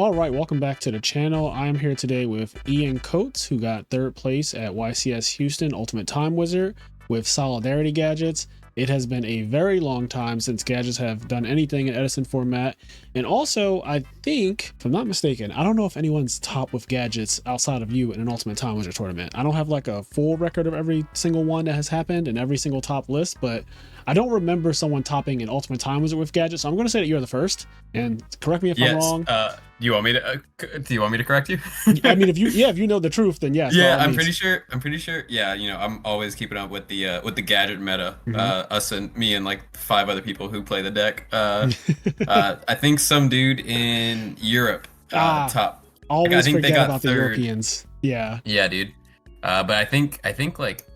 All right, welcome back to the channel. I am here today with Ian Coates, who got third place at YCS Houston Ultimate Time Wizard with Solidarity Gadgets. It has been a very long time since gadgets have done anything in Edison format. And also, I think, if I'm not mistaken, I don't know if anyone's top with gadgets outside of you in an Ultimate Time Wizard tournament. I don't have like a full record of every single one that has happened and every single top list, but I don't remember someone topping an Ultimate Time Wizard with gadgets. So I'm going to say that you're the first, and correct me if I'm wrong. Do you want me to correct you? I mean, if you know the truth, then yes. Yeah, I'm pretty sure. Yeah, I'm always keeping up with the gadget meta. Us and me and like 5 other people who play the deck. I think some dude in Europe top. Always I think forget they got about third. The Europeans. Yeah. Yeah, dude. But I think like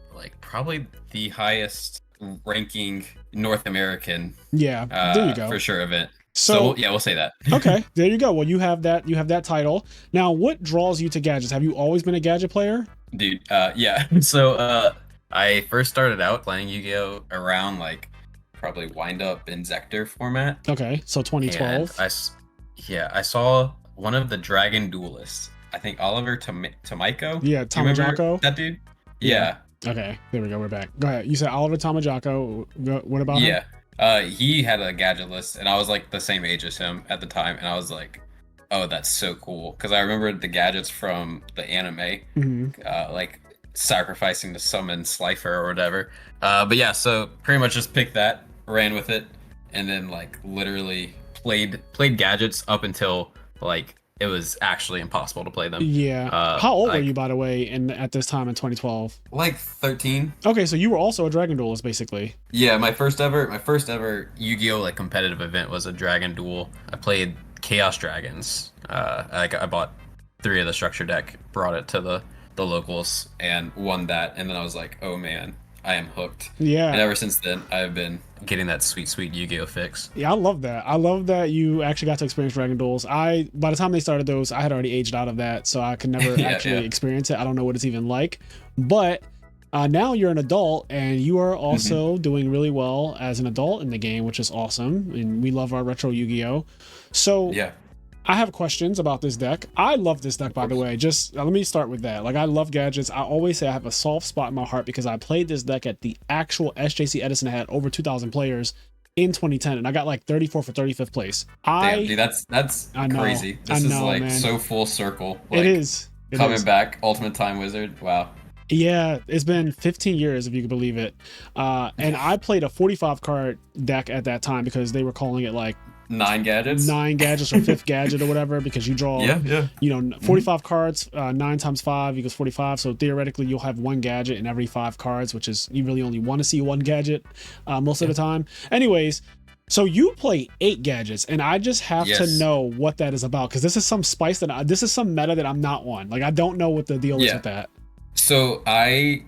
probably the highest ranking North American. Yeah. There you go. For sure event. So yeah, we'll say that. Okay, there you go. Well, you have that title. Now, what draws you to gadgets? Have you always been a gadget player? Dude, yeah. So I first started out playing Yu-Gi-Oh around like probably wind up in Zector format. Okay, so 2012. I saw one of the Dragon Duelists. I think Oliver Tomiko. Yeah, Tamajako. That dude? Yeah. Okay, there we go. We're back. Go ahead. You said Oliver Tamajako. What about him? He had a gadget list, and I was like the same age as him at the time, and I was like, "Oh, that's so cool!" Because I remembered the gadgets from the anime, like sacrificing to summon Slifer or whatever. But yeah, so pretty much just picked that, ran with it, and then like literally played gadgets up until like it was actually impossible to play them. Yeah. How old were you, by the way, at this time in 2012? Like 13. Okay, so you were also a Dragon Duelist, basically. Yeah, my first ever Yu-Gi-Oh like competitive event was a Dragon Duel. I played Chaos Dragons. I bought 3 of the structure deck, brought it to the locals, and won that. And then I was like, oh man, I am hooked. Yeah. And ever since then, I've been getting that sweet Yu-Gi-Oh fix. Yeah, I love that. I love that you actually got to experience Dragon Duels. By the time they started those, I had already aged out of that, so I could never experience it. I don't know what it's even like. But now you're an adult, and you are also doing really well as an adult in the game, which is awesome. And we love our retro Yu-Gi-Oh. So yeah. I have questions about this deck. I love this deck, by the way. Just let me start with that. Like, I love gadgets. I always say I have a soft spot in my heart because I played this deck at the actual SJC Edison that had over 2,000 players in 2010, and I got like 34th or 35th place. Damn, dude, that's crazy. This is like man. So full circle. Like, it is. Coming back, Ultimate Time Wizard. Wow. Yeah, it's been 15 years, if you can believe it. And I played a 45 card deck at that time because they were calling it like 9 gadgets or 5th gadget or whatever, because you draw 45 cards, 9 times 5 equals 45, so theoretically you'll have 1 gadget in every 5 cards, which is, you really only want to see 1 gadget most of the time. Anyways, so you play 8 gadgets, and I just have to know what that is about, because this is some spice this is some meta that I'm not on. Like, I don't know what the deal is with that. So I'm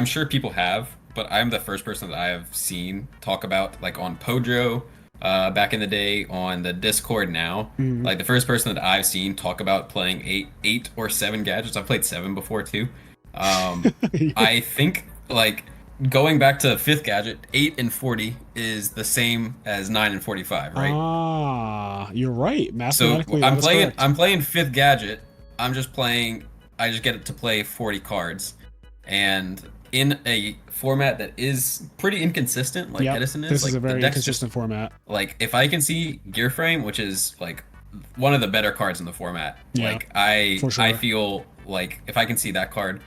sure people have, but I'm the first person that I have seen talk about, like on Podro back in the day, on the Discord now. Like the first person that I've seen talk about playing 8 or 7 gadgets. I've played 7 before too. I think like going back to 5th gadget, 8 and 40 is the same as 9 and 45, right? Ah, you're right. Mathematically, so I'm playing 5th gadget. I just get to play 40 cards, and in a format that is pretty inconsistent, like Edison is. This like, is a very inconsistent format. Like, if I can see Gear Frame, which is like one of the better cards in the format, like I feel like if I can see that card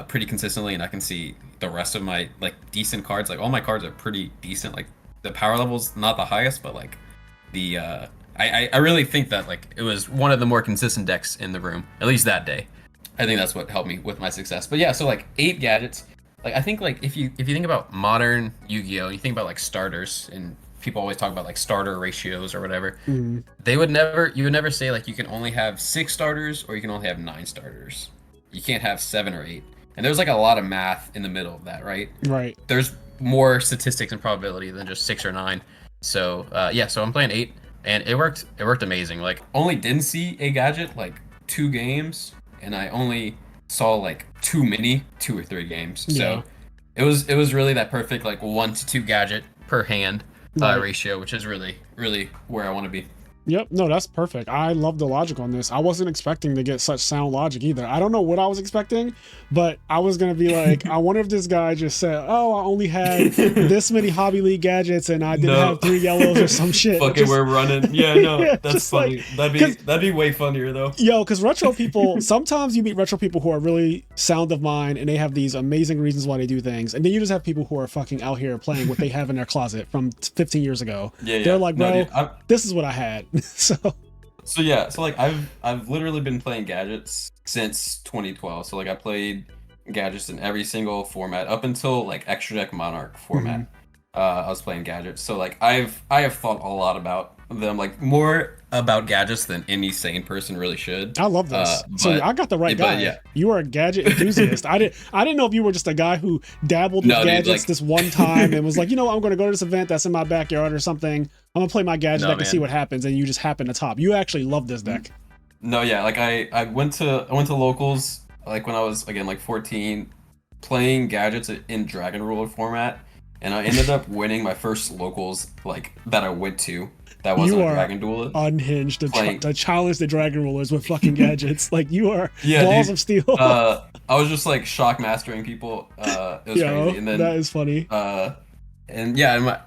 pretty consistently, and I can see the rest of my like decent cards, like all my cards are pretty decent. Like the power level's not the highest, but like the I really think that like it was one of the more consistent decks in the room, at least that day. I think that's what helped me with my success. But yeah, so like 8 gadgets. Like I think like if you think about modern Yu-Gi-Oh, you think about like starters, and people always talk about like starter ratios or whatever. You would never say like you can only have 6 starters or you can only have 9 starters. You can't have 7 or 8. And there's like a lot of math in the middle of that, right? Right. There's more statistics and probability than just 6 or 9. So so I'm playing 8, and it worked amazing. Like only didn't see a gadget like 2 games, and I only saw like 2 or 3 games. So it was really that perfect like 1 to 2 gadget per hand ratio, which is really where I want to be. Yep. No, that's perfect. I love the logic on this. I wasn't expecting to get such sound logic either. I don't know what I was expecting, but I was going to be like, I wonder if this guy just said, oh, I only had this many Hobby League gadgets and I didn't have 3 yellows or some shit. Fucking we're running. Yeah, no, yeah, that's funny. Like, that'd be way funnier though. Yo, because retro people, sometimes you meet retro people who are really sound of mind and they have these amazing reasons why they do things. And then you just have people who are fucking out here playing what they have in their closet from 15 years ago. Yeah, They're like, bro, this is what I had. So like I've literally been playing gadgets since 2012. So like I played gadgets in every single format up until like Extra Deck Monarch format. I was playing gadgets. So like I have thought a lot about them, like more about gadgets than any sane person really should. I love this. So I got the right guy. Yeah. You are a gadget enthusiast. I didn't know if you were just a guy who dabbled with gadgets this one time and was like, I'm going to go to this event that's in my backyard or something. I'm gonna play my gadget deck and see what happens, and you just happen to top. You actually love this deck. No, yeah, like I went to locals like when I was again like 14, playing gadgets in Dragon Ruler format, and I ended up winning my first locals like that I went to. That wasn't a Dragon Duel. Unhinged to challenge the Dragon Rulers with fucking gadgets. Like you are balls of steel. I was just like shock mastering people. It was crazy. And then that is funny. And yeah,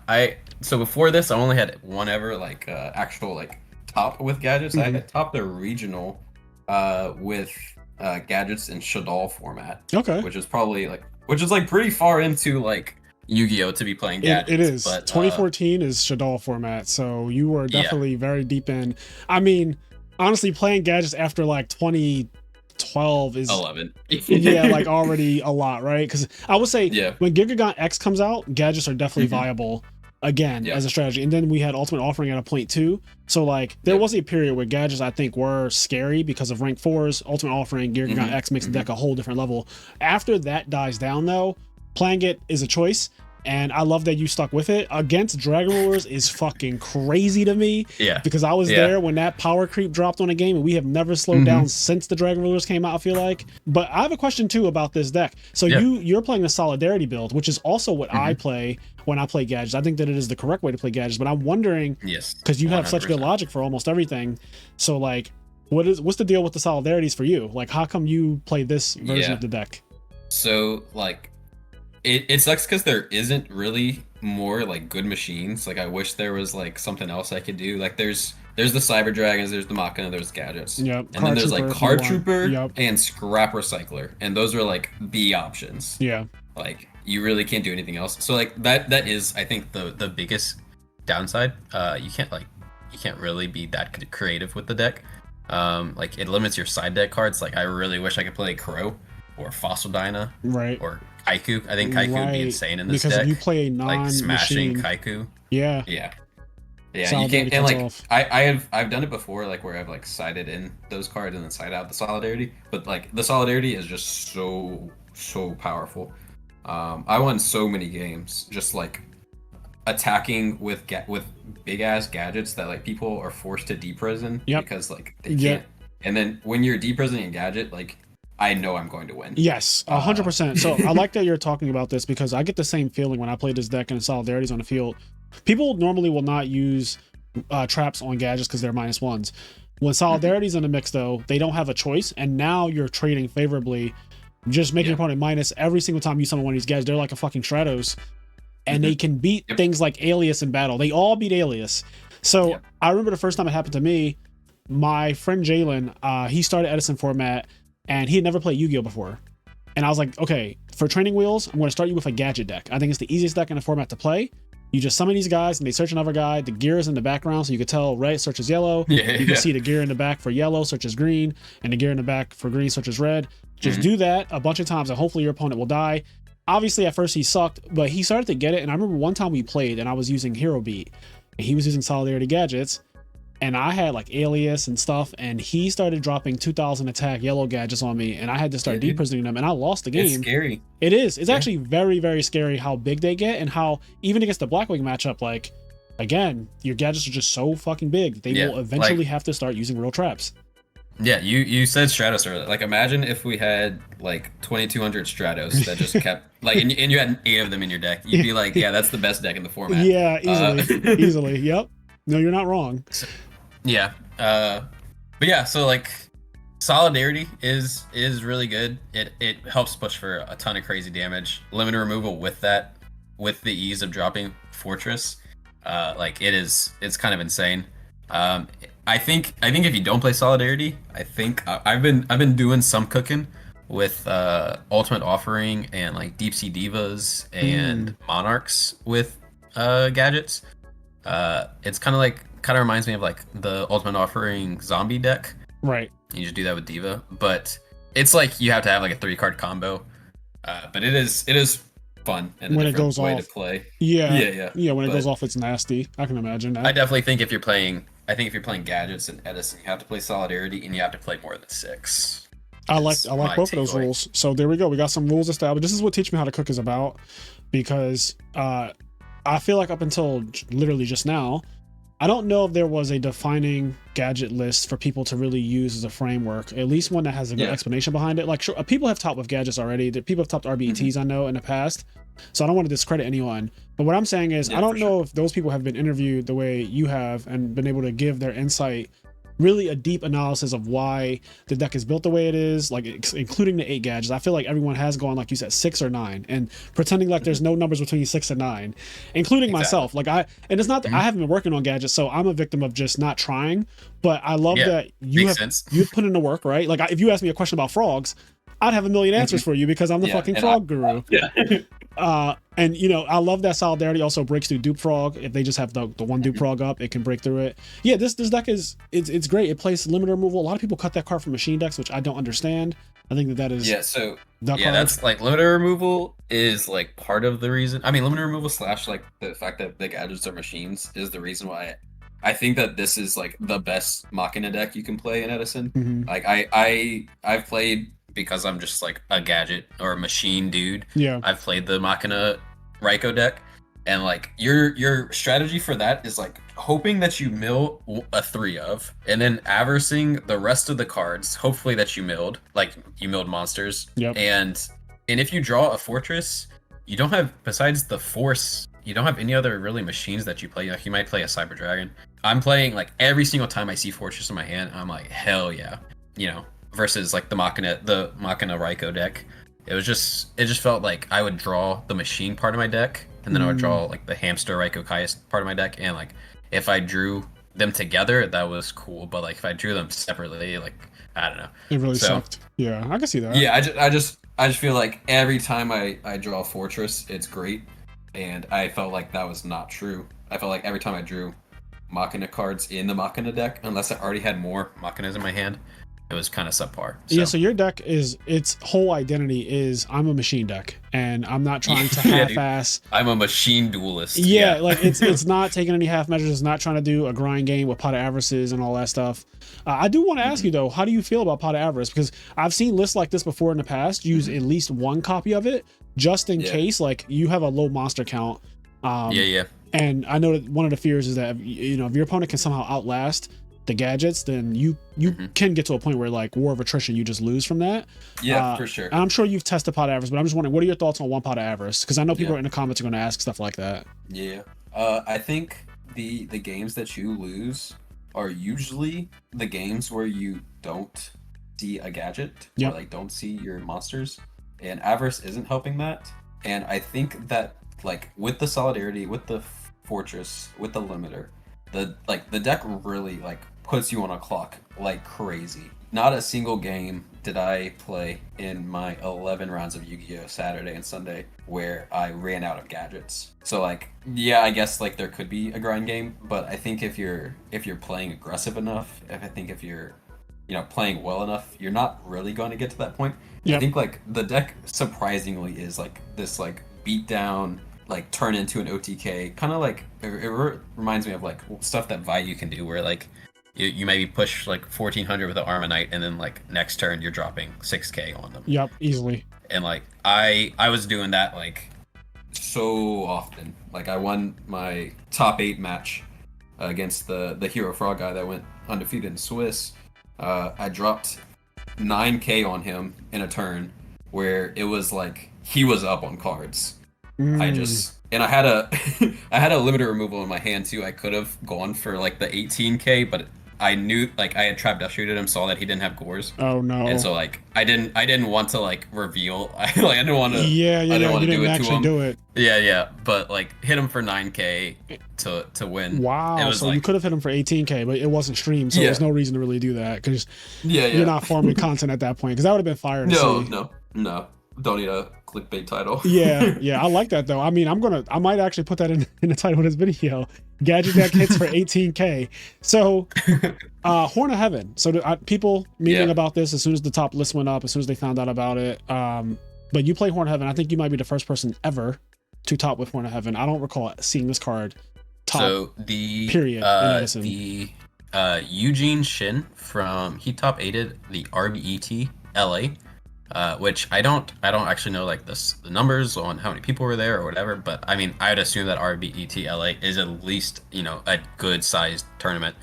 so before this, I only had one ever like actual like top with gadgets. I had topped a regional with gadgets in Shadal format. Okay. Which is pretty far into like Yugioh to be playing gadgets. It is. But 2014 is Shadal format, so you were definitely very deep in. I mean, honestly, playing gadgets after like 2012 is 11. Like already a lot, right? Because I would say when Gigagon X comes out, gadgets are definitely viable again as a strategy. And then we had Ultimate Offering at a point too. So like there was a period where gadgets I think were scary because of rank 4s. Ultimate Offering, Gigagon X makes the deck a whole different level. After that dies down though, playing it is a choice. And I love that you stuck with it. Against Dragon Rulers is fucking crazy to me. Yeah. Because I was there when that power creep dropped on a game, and we have never slowed down since the Dragon Rulers came out, I feel like. But I have a question too about this deck. So you're playing the Solidarity build, which is also what I play when I play gadgets. I think that it is the correct way to play gadgets, but I'm wondering, because you have 100%. Such good logic for almost everything. So like, what's the deal with the Solidarities for you? Like, how come you play this version of the deck? So like, It sucks because there isn't really more like good machines. Like I wish there was like something else I could do. Like there's the Cyber Dragons, there's the Machina, there's gadgets. Yep. And then there's like Card Trooper and Scrap Recycler. And those are like the options. Yeah. Like you really can't do anything else. So like that is I think the biggest downside. You can't really be that creative with the deck. Like it limits your side deck cards. Like I really wish I could play Crow or Fossil Dyna. Right. Or Kaiku. I think Kaiku would be insane in this deck. Because if you play a non-machine, like smashing Kaiku. Yeah. You can't. And like I've done it before, like where I've like sided in those cards and then side out the Solidarity. But like the Solidarity is just so powerful. I won so many games just like attacking with big ass gadgets that like people are forced to deprison because like they can't. And then when you're deprisoning a gadget, like I know I'm going to win. Yes, 100%. So I like that you're talking about this because I get the same feeling when I play this deck and Solidarities on the field. People normally will not use traps on gadgets because they're -1s. When Solidarities in the mix though, they don't have a choice, and now you're trading favorably, just making your opponent minus every single time you summon one of these guys. They're like a fucking Stratos, and they can beat things like Alias in battle. They all beat Alias. So I remember the first time it happened to me, my friend Jalen, he started Edison format, and he had never played Yu-Gi-Oh before. And I was like, okay, for training wheels, I'm going to start you with a gadget deck. I think it's the easiest deck in the format to play. You just summon these guys and they search another guy. The gear is in the background, so you can tell red searches yellow. You can see the gear in the back for yellow searches green, and the gear in the back for green searches red. Just do that a bunch of times and hopefully your opponent will die. Obviously at first he sucked, but he started to get it. And I remember one time we played and I was using Hero Beat and he was using Solidarity gadgets. And I had like Alias and stuff, and he started dropping 2,000 attack yellow gadgets on me, and I had to start deprisoning them, and I lost the game. It's scary. It is. It's actually very, very scary how big they get, and how even against the Blackwing matchup, like, again, your gadgets are just so fucking big. They will eventually have to start using real traps. Yeah, you said Stratos earlier. Like, imagine if we had like 2,200 Stratos that just kept like, and you had 8 of them in your deck. You'd be like, yeah, that's the best deck in the format. Yeah, easily, easily. Yep. No, you're not wrong. Yeah. But yeah, so like solidarity is really good. It helps push for a ton of crazy damage. Limiter removal with that, with the ease of dropping Fortress, like it's kind of insane. I think if you don't play solidarity, I think I've been doing some cooking with Ultimate Offering and like Deep Sea Divas and Monarchs with gadgets. It's kind of reminds me of like the Ultimate Offering zombie deck. Right. You just do that with Diva, but it's like you have to have like a 3-card combo. But it is fun and when a it goes way off to play. Yeah. When it goes off, it's nasty. I can imagine that. I definitely think if you're playing gadgets and Edison, you have to play Solidarity and you have to play more than 6. I like both of those rules. So there we go. We got some rules established. This is what Teach Me How to Cook is about, because I feel like up until literally just now, I don't know if there was a defining gadget list for people to really use as a framework, at least one that has a good explanation behind it. Like, sure, people have taught with gadgets already. People have taught RBETs, I know, in the past. So I don't want to discredit anyone. But what I'm saying is, I don't know if those people have been interviewed the way you have and been able to give their insight, really a deep analysis of why the deck is built the way it is, like including the 8 gadgets. I feel like everyone has gone, like you said, 6 or 9, and pretending like there's no numbers between 6 and 9, including myself. Like and it's not that I haven't been working on gadgets, so I'm a victim of just not trying. But I love that you've put in the work, right? Like if you ask me a question about frogs, I'd have a million answers for you because I'm the fucking frog guru. And I love that solidarity also breaks through dupe frog. If they just have the one dupe frog up, it can break through it. Yeah, this deck it's great. It plays limiter removal. A lot of people cut that card from machine decks, which I don't understand. I think that is that's like limiter removal is like part of the reason. I mean, limiter removal / like the fact that the gadgets are machines is the reason why I think that this is like the best Machina deck you can play in Edison. Like I've played, because I'm just like a gadget or a machine dude. Yeah. I've played the Machina Raikou deck, and like your strategy for that is like hoping that you mill a 3 of, and then aversing the rest of the cards, hopefully that you milled monsters. Yep. And if you draw a fortress, you don't have, besides the force, you don't have any other really machines that you play. Like you might play a Cyber Dragon. I'm playing like every single time I see fortress in my hand, I'm like, hell yeah. Versus like the Machina Raikou deck, it just felt like I would draw the machine part of my deck, and then I would draw like the hamster Raikou Kaius part of my deck, and like if I drew them together, that was cool. But like if I drew them separately, like I don't know, it really sucked. Yeah, I can see that. Yeah, I just feel like every time I draw a fortress, it's great, and I felt like that was not true. I felt like every time I drew Machina cards in the Machina deck, unless I already had more Machinas in my hand, it was kind of subpar. So your deck its whole identity is I'm a machine deck, and I'm not trying to half-ass. I'm a machine duelist. Yeah, like it's not taking any half measures. It's not trying to do a grind game with pot of avarices and all that stuff. I do want to ask you though, how do you feel about pot of avarice? Because I've seen lists like this before in the past use at least one copy of it just in case, like you have a low monster count. And I know that one of the fears is that if your opponent can somehow outlast the gadgets, then you can get to a point where like war of attrition, you just lose from that. For sure. And I'm sure you've tested pot of avarice, but I'm just wondering, what are your thoughts on one pot of avarice? Because I know people in the comments are going to ask stuff like that. I think the games that you lose are usually the games where you don't see a gadget or like don't see your monsters, and avarice isn't helping that. And I think that like with the solidarity, with the fortress, with the limiter, the deck really like puts you on a clock like crazy. Not a single game did I play in my 11 rounds of Yu-Gi-Oh! Saturday and Sunday where I ran out of gadgets. So like, yeah, I guess like there could be a grind game, but I think if you're playing aggressive enough, if you're playing well enough, you're not really going to get to that point. I think like the deck surprisingly is like this like beat down, like turn into an OTK, kind of like it reminds me of like stuff that Vayu can do, where like you maybe push like 1400 with an Armonite, and then like next turn you're dropping 6k on them. Yep, easily. And like I was doing that like so often. Like I won my top 8 match against the Hero Frog guy that went undefeated in Swiss. I dropped 9k on him in a turn where it was like he was up on cards. I had a I had a limiter removal in my hand too. I could have gone for like the 18k, but I knew like I had trap dust shooted him, saw that he didn't have gores. Oh no. And so like I didn't want to like reveal. I didn't want to. Yeah, I didn't want you to do didn't it to actually him. do it. Yeah. But like hit him for 9K to win. Wow. So like, you could have hit him for 18K, but it wasn't streamed, so there's no reason to really do that because you're not farming content at that point. Because that would have been fire to see. No. Don't need a clickbait title. Yeah. I like that though. I mean, I might actually put that in the title of this video. Gadget deck hits for 18K. So, Horn of Heaven. So people meeting about this as soon as the top list went up, as soon as they found out about it. But you play Horn of Heaven. I think you might be the first person ever to top with Horn of Heaven. I don't recall seeing this card top. So the period in Edison. The Eugene Shin he top 8'd the RBET LA. Which I don't actually know like the numbers on how many people were there or whatever, but I mean I'd assume that RBET LA is at least a good sized tournament.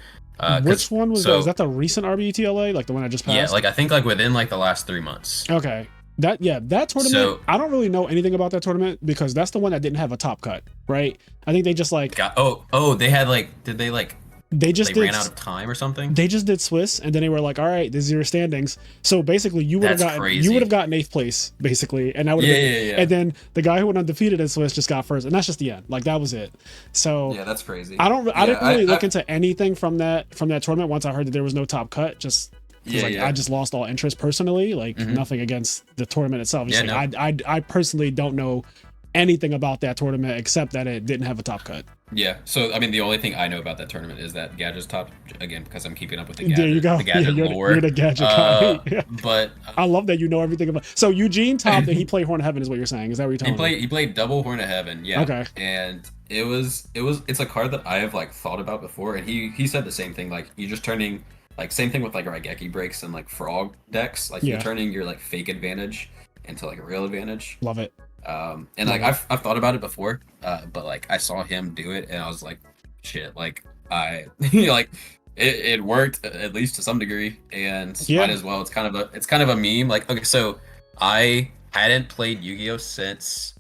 Which one was that? Is that the recent RBET LA, like the one I just passed? Yeah, like I think like within like the last 3 months. Okay, that tournament. So, I don't really know anything about that tournament because that's the one that didn't have a top cut, right? I think they just like they had like did they like. They ran out of time or something. They just did Swiss, and then they were like, "All right, this is your standings." So basically, you would have gotten 8th place, basically, and that would have been. And then the guy who went undefeated in Swiss just got first, and that's just the end. Like that was it. So yeah, that's crazy. I didn't really look into anything from that tournament once I heard that there was no top cut. Just I just lost all interest personally. Like nothing against the tournament itself. Just I personally don't know anything about that tournament except that it didn't have a top cut. Yeah, so I mean, the only thing I know about that tournament is that Gadget's top again because I'm keeping up with the Gadget. There you go. The Gadget lore. You're the Gadget guy. But I love that you know everything about. So Eugene topped and he played Horn of Heaven, is what you're saying? Is that what you're telling me? He played double Horn of Heaven. Yeah. Okay. And it's a card that I have like thought about before, and he said the same thing. Like you're just turning like same thing with like Raigeki breaks and like frog decks. Like you're turning your like fake advantage into like a real advantage. Love it. And like I've thought about it before, but like I saw him do it and I was like, shit, like like it worked at least to some degree, and might as well. It's kind of a meme. Like okay, so I hadn't played Yu-Gi-Oh since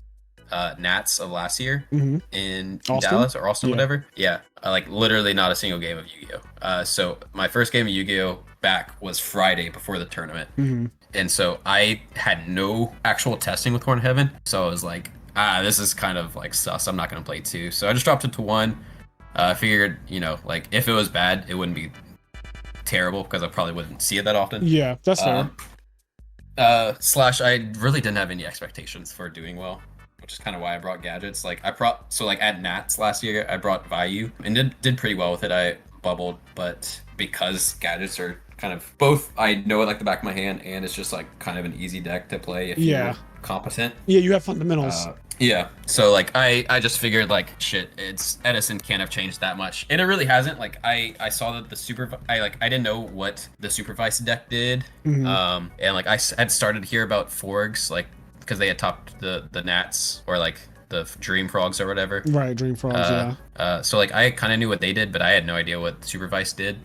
Nats of last year in Dallas or Austin, whatever. Yeah, like literally not a single game of Yu-Gi-Oh. So my first game of Yu-Gi-Oh back was Friday before the tournament. And so I had no actual testing with Horn of Heaven. So I was like, this is kind of like sus. I'm not going to play 2. So I just dropped it to 1. I figured, like if it was bad, it wouldn't be terrible because I probably wouldn't see it that often. Yeah, that's fair. Slash, I really didn't have any expectations for doing well, which is kind of why I brought gadgets. Like at Nats last year, I brought Vayu and did pretty well with it. I bubbled, but because gadgets are kind of both, I know it like the back of my hand, and it's just like kind of an easy deck to play if you're competent. Yeah, you have fundamentals. So like I just figured like shit, it's Edison can't have changed that much, and it really hasn't. Like I saw that I didn't know what the supervised deck did, and like I had started to hear about Forgs, like because they had topped the Nats or like the Dream Frogs or whatever. Right, Dream Frogs. So like I kind of knew what they did, but I had no idea what supervised did.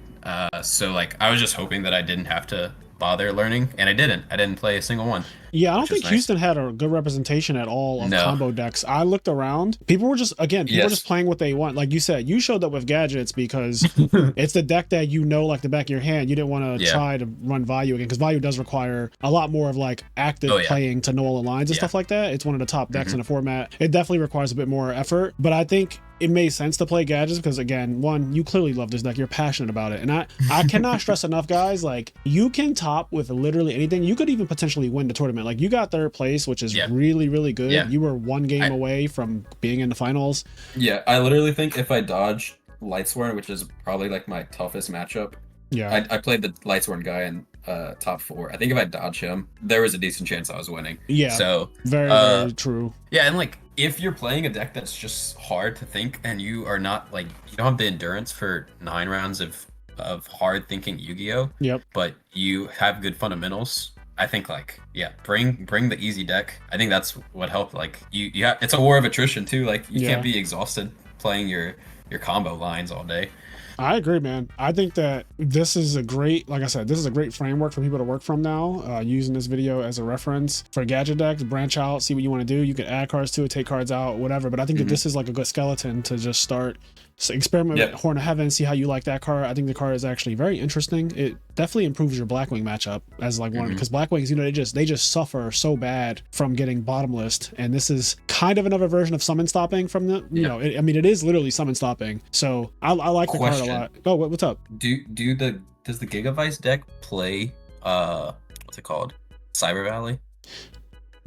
So like I was just hoping that I didn't have to bother learning, and I didn't play a single one. Yeah, I don't think Houston had a good representation at all of combo decks. I looked around. People were just playing what they want. Like you said, you showed up with gadgets because it's the deck that like the back of your hand. You didn't want to try to run Vayu again because Vayu does require a lot more of like active playing to know all the lines and stuff like that. It's one of the top decks in the format. It definitely requires a bit more effort, but I think it made sense to play gadgets because again, one, you clearly love this deck. You're passionate about it, and I cannot stress enough, guys. Like you can top with literally anything. You could even potentially win the tournament. Like you got 3rd place, which is really, really good. Yeah. You were 1 game away from being in the finals. Yeah, I literally think if I dodge Lightsworn, which is probably like my toughest matchup. Yeah, I played the Lightsworn guy in top 4. I think if I dodge him, there was a decent chance I was winning. Yeah. So very, very true. Yeah, and like if you're playing a deck that's just hard to think and you are not like you don't have the endurance for 9 rounds of hard thinking Yu-Gi-Oh. Yep. But you have good fundamentals. I think like bring the easy deck. I think that's what helped. Like you have, it's a war of attrition too. Like you can't be exhausted playing your combo lines all day. I agree, man. I think that this is a great, like I said, this is a great framework for people to work from now, using this video as a reference for gadget decks. Branch out, see what you want to do. You can add cards to it, take cards out, whatever. But I think that this is like a good skeleton to just start. So experiment with Horn of Heaven, see how you like that card. I think the card is actually very interesting. It definitely improves your Blackwing matchup as like one, because Blackwings, you know, they just suffer so bad from getting bottomless, and this is kind of another version of summon stopping from the, you know, I mean, it is literally summon stopping. So I like the card a lot. Oh, what's up? Does the Gigavice deck play what's it called? Cyber Valley?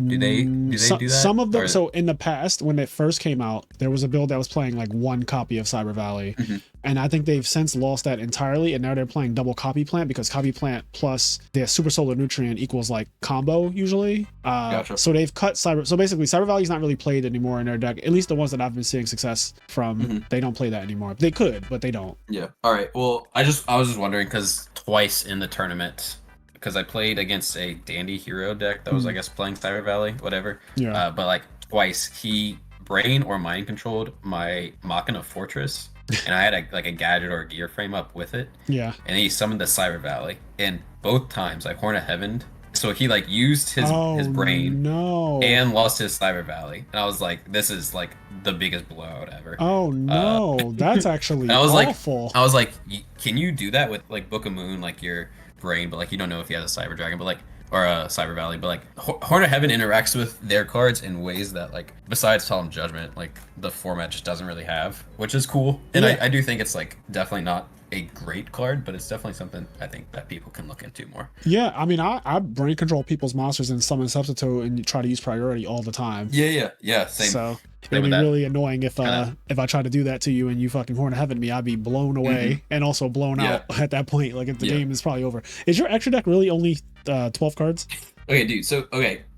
Do they do that? Some of them. So in the past, when it first came out, there was a build that was playing like one copy of Cyber Valley, and I think they've since lost that entirely, and now they're playing double copy plant, because copy plant plus their super solar nutrient equals like combo usually. Gotcha. So they've cut Cyber. So basically, Cyber Valley's not really played anymore in their deck. At least the ones that I've been seeing success from, they don't play that anymore. They could, but they don't. Yeah. All right. Well, I was just wondering, because twice in the tournament, because I played against a Dandy Hero deck that was, I guess, playing Cyber Valley, whatever. Yeah. But like twice, he brain or mind controlled my Machina Fortress, and I had a gadget or a gear frame up with it. Yeah. And he summoned the Cyber Valley, and both times I Horn of Heavened. So he like used his brain and lost his Cyber Valley, and I was like, this is like the biggest blowout ever. Oh no, that's actually awful. I was like, can you do that with like Book of Moon, like your brain, but like you don't know if he has a Cyber Dragon, but like, or a Cyber Valley, but like Horn of Heaven interacts with their cards in ways that, like, besides Solemn Judgment, like the format just doesn't really have, which is cool. And I do think it's like definitely not a great card, but it's definitely something I think that people can look into more. Yeah, I mean, I brain control people's monsters in Summon Substitute and try to use priority all the time. Yeah, same. So it'd be really annoying if I try to do that to you and you fucking Horn of Heaven me. I'd be blown away and also blown out at that point. Like, if the game is probably over. Is your extra deck really only 12 cards? Okay, dude. So,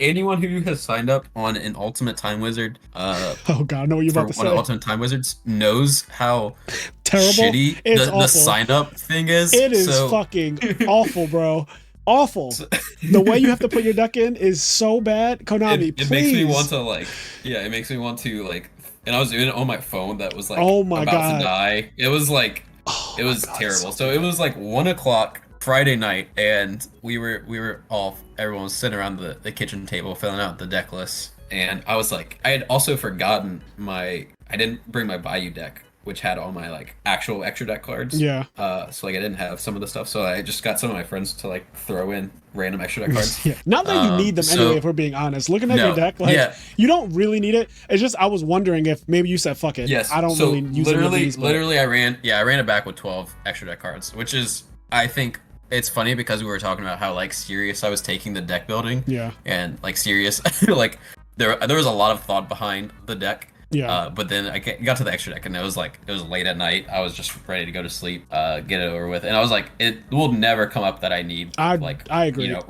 anyone who has signed up on an Ultimate Time Wizard, oh god, I know what you're about to say. One of the Ultimate Time Wizards knows how terrible shitty the sign up thing is. It is fucking awful, bro. Awful. The way you have to put your deck in is so bad. Konami, please. It makes me want to it makes me want to and I was doing it on my phone that was like about to die. It was like it was terrible. So it was like 1:00 Friday night, and we were all, everyone was sitting around the kitchen table filling out the deck list, and I was like, I had also forgotten I didn't bring my Bayou deck, which had all my like actual extra deck cards. Yeah. So like I didn't have some of the stuff, so I just got some of my friends to like throw in random extra deck cards. Not that you need them anyway, if we're being honest. Looking at your deck, like you don't really need it. It's just I was wondering if maybe you said fuck it. Yes. I don't really use these, literally I ran it back with 12 extra deck cards, which is, I think, it's funny because we were talking about how like serious I was taking the deck building. Yeah. And like serious, like there was a lot of thought behind the deck. Yeah. But then I got to the extra deck, and it was late at night. I was just ready to go to sleep, get it over with, and I was like, it will never come up that I need I agree. You know,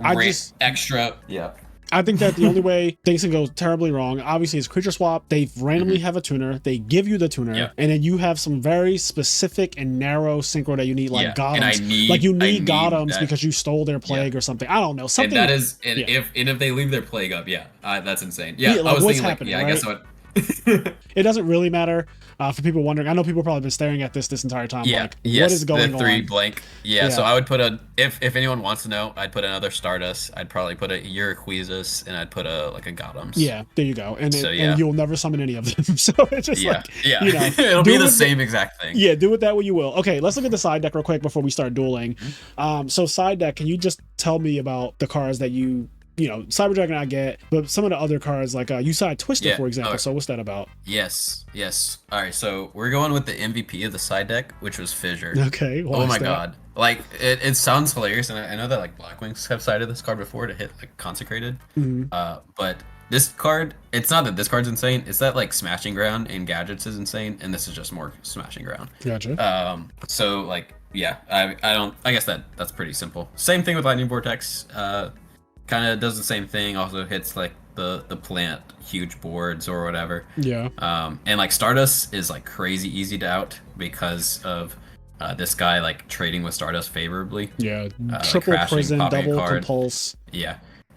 extra. Yeah. I think that the only way things can go terribly wrong, obviously, is creature swap. They randomly have a tuner. They give you the tuner, and then you have some very specific and narrow synchro that you need, like Gothams. You need Gothams because you stole their plague or something. I don't know. Something. And that is, if they leave their plague up, that's insane. Yeah, I was thinking happening, I guess what. It doesn't really matter for people wondering. I know people probably been staring at this entire time. What is going on? The 3 blank. So I would put if anyone wants to know, I'd put another Stardust. I'd probably put a Urquizus, and I'd put a Gothams. Yeah, there you go. And and you'll never summon any of them. So it's just you know, it'll be the same exact thing. Yeah, do with that what you will. Okay, let's look at the side deck real quick before we start dueling. So side deck, can you just tell me about the cards that you know, Cyber Dragon I get, but some of the other cards, like you side Twister, for example. So what's that about? Yes. All right, so we're going with the MVP of the side deck, which was Fissure. Okay. Oh my god. Like, it sounds hilarious, and I know that like Blackwings have sided this card before to hit like Consecrated. But this card, it's not that this card's insane, it's that like Smashing Ground in Gadgets is insane, and this is just more Smashing Ground. Gotcha. So like, I guess that's pretty simple. Same thing with Lightning Vortex. Kind of does the same thing, also hits like the plant huge boards or whatever. And like Stardust is like crazy easy to out because of this guy like trading with Stardust favorably. Triple prison, double compulse.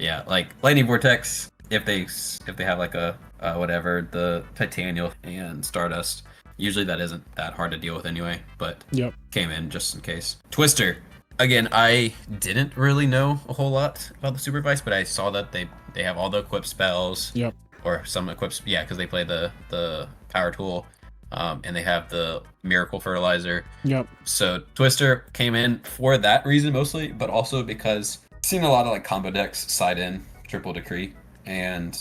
Like Lightning Vortex, if they have like a whatever, the Titanial and Stardust, Usually that isn't that hard to deal with anyway, but yep. Came in just in case. Twister. Again, I didn't really know a whole lot about the Supervise, but I saw that they have all the equip spells. Yep. Or some equips, yeah, because they play the power tool, and they have the miracle fertilizer. Yep. So Twister came in for that reason mostly, but also because I've seen a lot of like combo decks side in triple decree, and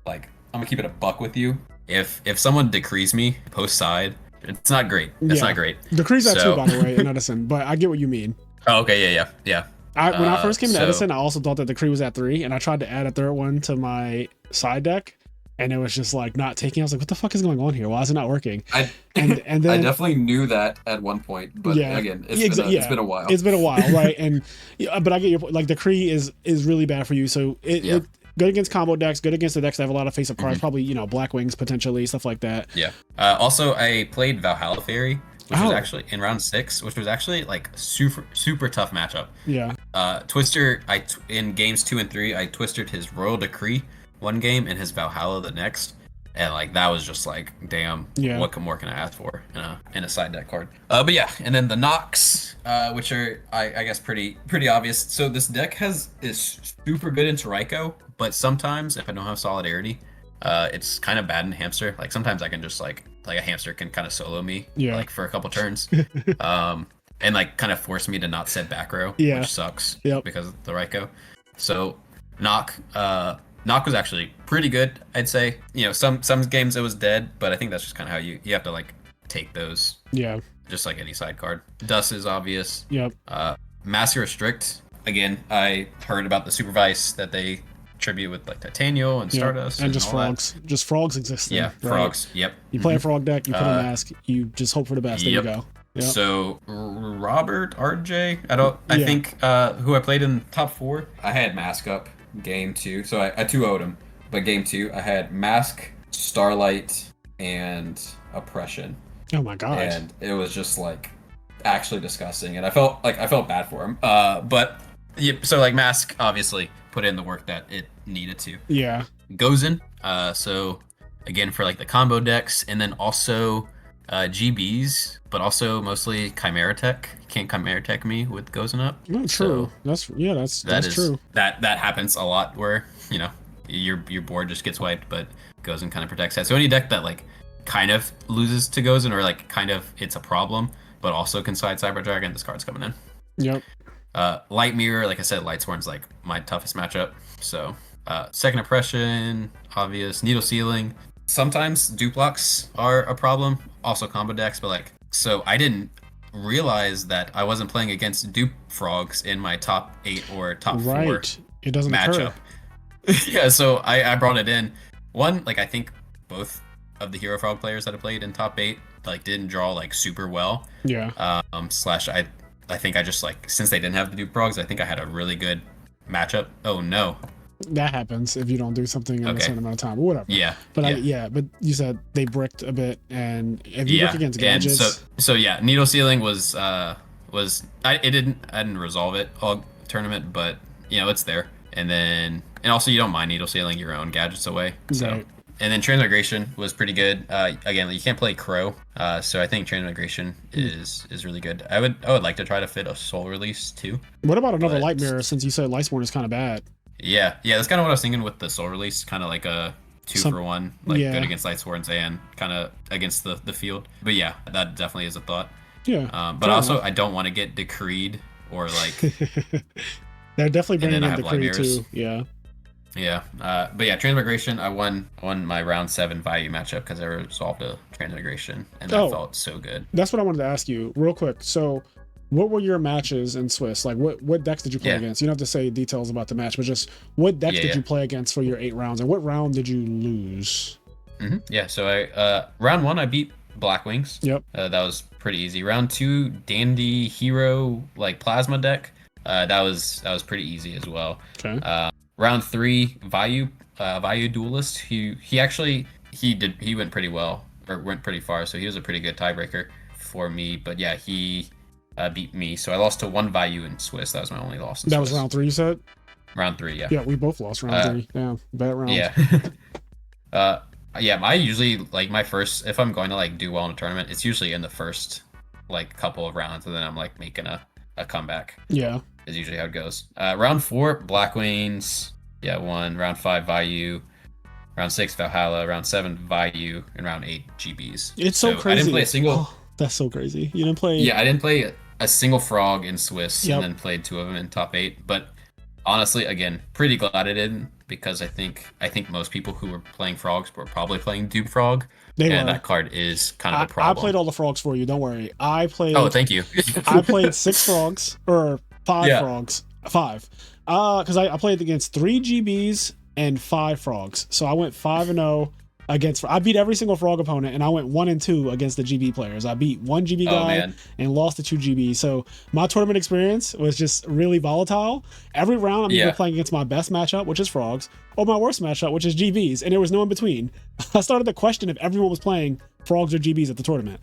like I'm gonna keep it a buck with you. If someone decrees me post side, it's not great. It's not great. Decrees that too, by the way, in Edison, but I get what you mean. Oh, okay, yeah. When I first came to Edison, I also thought that Decree was at 3, and I tried to add a third one to my side deck, and it was just like not taking. I was like, "What the fuck is going on here? Why is it not working?" And then I definitely knew that at one point, but again, it's been a while. It's been a while, right? And but I get your point. Like Decree is really bad for you, so it good against combo decks, good against the decks that have a lot of face-up cards, probably Black Wings potentially, stuff like that. Yeah. Also, I played Valhalla Fairy, which was actually in round 6, which was actually like super tough matchup. Yeah. Twister, in games 2 and 3, I twisted his Royal Decree one game and his Valhalla the next, and like that was just like, damn, what more can I ask for in a side deck card? But yeah, and then the Nox, which are I guess pretty obvious. So this deck is super good into Raikou, but sometimes if I don't have Solidarity, it's kind of bad in Hamster. Like sometimes I can just like a Hamster can kind of solo me like for a couple turns, and like kind of force me to not set back row, which sucks because of the Raikou. So Knock was actually pretty good, I'd say. Some games it was dead, but I think that's just kind of how you have to like take those. Yeah. Just like any side card. Dust is obvious. Yep. Master Restrict. Again, I heard about the Supervise that they tribute with like Titanial and Stardust and just frogs. That. Just frogs exist. Yeah, right? Frogs. Yep. You play a frog deck, you put a mask, you just hope for the best. There you go. Yep. So Robert RJ, I think who I played in top 4, I had Mask up game 2, so I 2-0'd him. But game 2, I had Mask, Starlight, and Oppression. Oh my god! And it was just like actually disgusting, and I felt bad for him. But so like Mask obviously put in the work that it needed to. Yeah. Gozen. So again for like the combo decks, and then also GBs, but also mostly Chimera Tech. You can't Chimera Tech me with Gozen up. Not true. So that's true. That happens a lot where your board just gets wiped, but Gozen kind of protects that. So any deck that like kind of loses to Gozen, or like kind of it's a problem, but also can side Cyber Dragon, this card's coming in. Yep. Light Mirror, like I said, Lightsworn's like my toughest matchup. So Second Oppression, obvious. Needle Ceiling. Sometimes Duplox are a problem, also combo decks, but like, so I didn't realize that I wasn't playing against Dupe Frogs in my top 8 or top 4 it doesn't matchup. Yeah, so I brought it in. One, like I think both of the Hero Frog players that I played in top 8 like didn't draw like super well. Yeah. Slash I think I just like, since they didn't have the Dupe Frogs, I think I had a really good matchup. Oh no. That happens if you don't do something in a certain amount of time, or whatever. Yeah. But but you said they bricked a bit, and if you look against gadgets, and so yeah, Needle Ceiling was I didn't resolve it all tournament, but it's there. And also you don't mind Needle Ceiling your own gadgets away. So. Right. And then Transmigration was pretty good. Again, you can't play Crow, so I think Transmigration is really good. I would like to try to fit a Soul Release too. What about another Light Mirror? Since you said Lightsworn is kind of bad. Yeah, that's kind of what I was thinking with the Soul Release, kind of like a 2-for-1, like good against Lightsworns and kind of against the field. But yeah, that definitely is a thought. Yeah. But also, I don't want to get decreed or like. They're definitely bringing in Decree too. Yeah. Yeah, but yeah, Transmigration, I won my round 7 value matchup because I resolved a Transmigration, and that felt so good. That's what I wanted to ask you real quick. So, what were your matches in Swiss? Like, what decks did you play against? You don't have to say details about the match, but just what decks did you play against for your 8 rounds, and what round did you lose? Mm-hmm. Yeah, so I round 1 I beat Black Wings. Yep. That was pretty easy. Round 2, Dandy Hero like Plasma deck. That was pretty easy as well. Okay. Round 3, Vayu Duelist. He went pretty well, or went pretty far, so he was a pretty good tiebreaker for me. But yeah, he beat me, so I lost to 1 Vayu in Swiss. That was my only loss in That Swiss. was round 3, you said? Round 3, yeah. Yeah, we both lost round 3. Yeah, bad round. Yeah. Yeah, I usually like my first, if I'm going to like do well in a tournament, it's usually in the first like couple of rounds, and then I'm like making a comeback. Yeah. Is usually how it goes. Round 4, Black Wings. Yeah, 1. Round 5, Vayu. Round 6, Valhalla. Round 7, Vayu. And round 8, GBs. It's so crazy. I didn't play a single. Oh, that's so crazy. You didn't play. Yeah, I didn't play a single frog in Swiss, and then played 2 of them in top 8. But honestly, again, pretty glad I didn't, because I think most people who were playing frogs were probably playing Dupe Frog. And that card is kind of a problem. I played all the frogs for you. Don't worry. I played. Oh, thank you. I played 6 frogs or 5 frogs. 5. Because I played against 3 GBs and 5 frogs. So I went 5-0 against. I beat every single frog opponent, and I went 1-2 against the GB players. I beat 1 GB guy and lost to 2 GB. So my tournament experience was just really volatile. Every round I'm either playing against my best matchup, which is frogs, or my worst matchup, which is GBs, and there was no in between. I started to question if everyone was playing frogs or GBs at the tournament.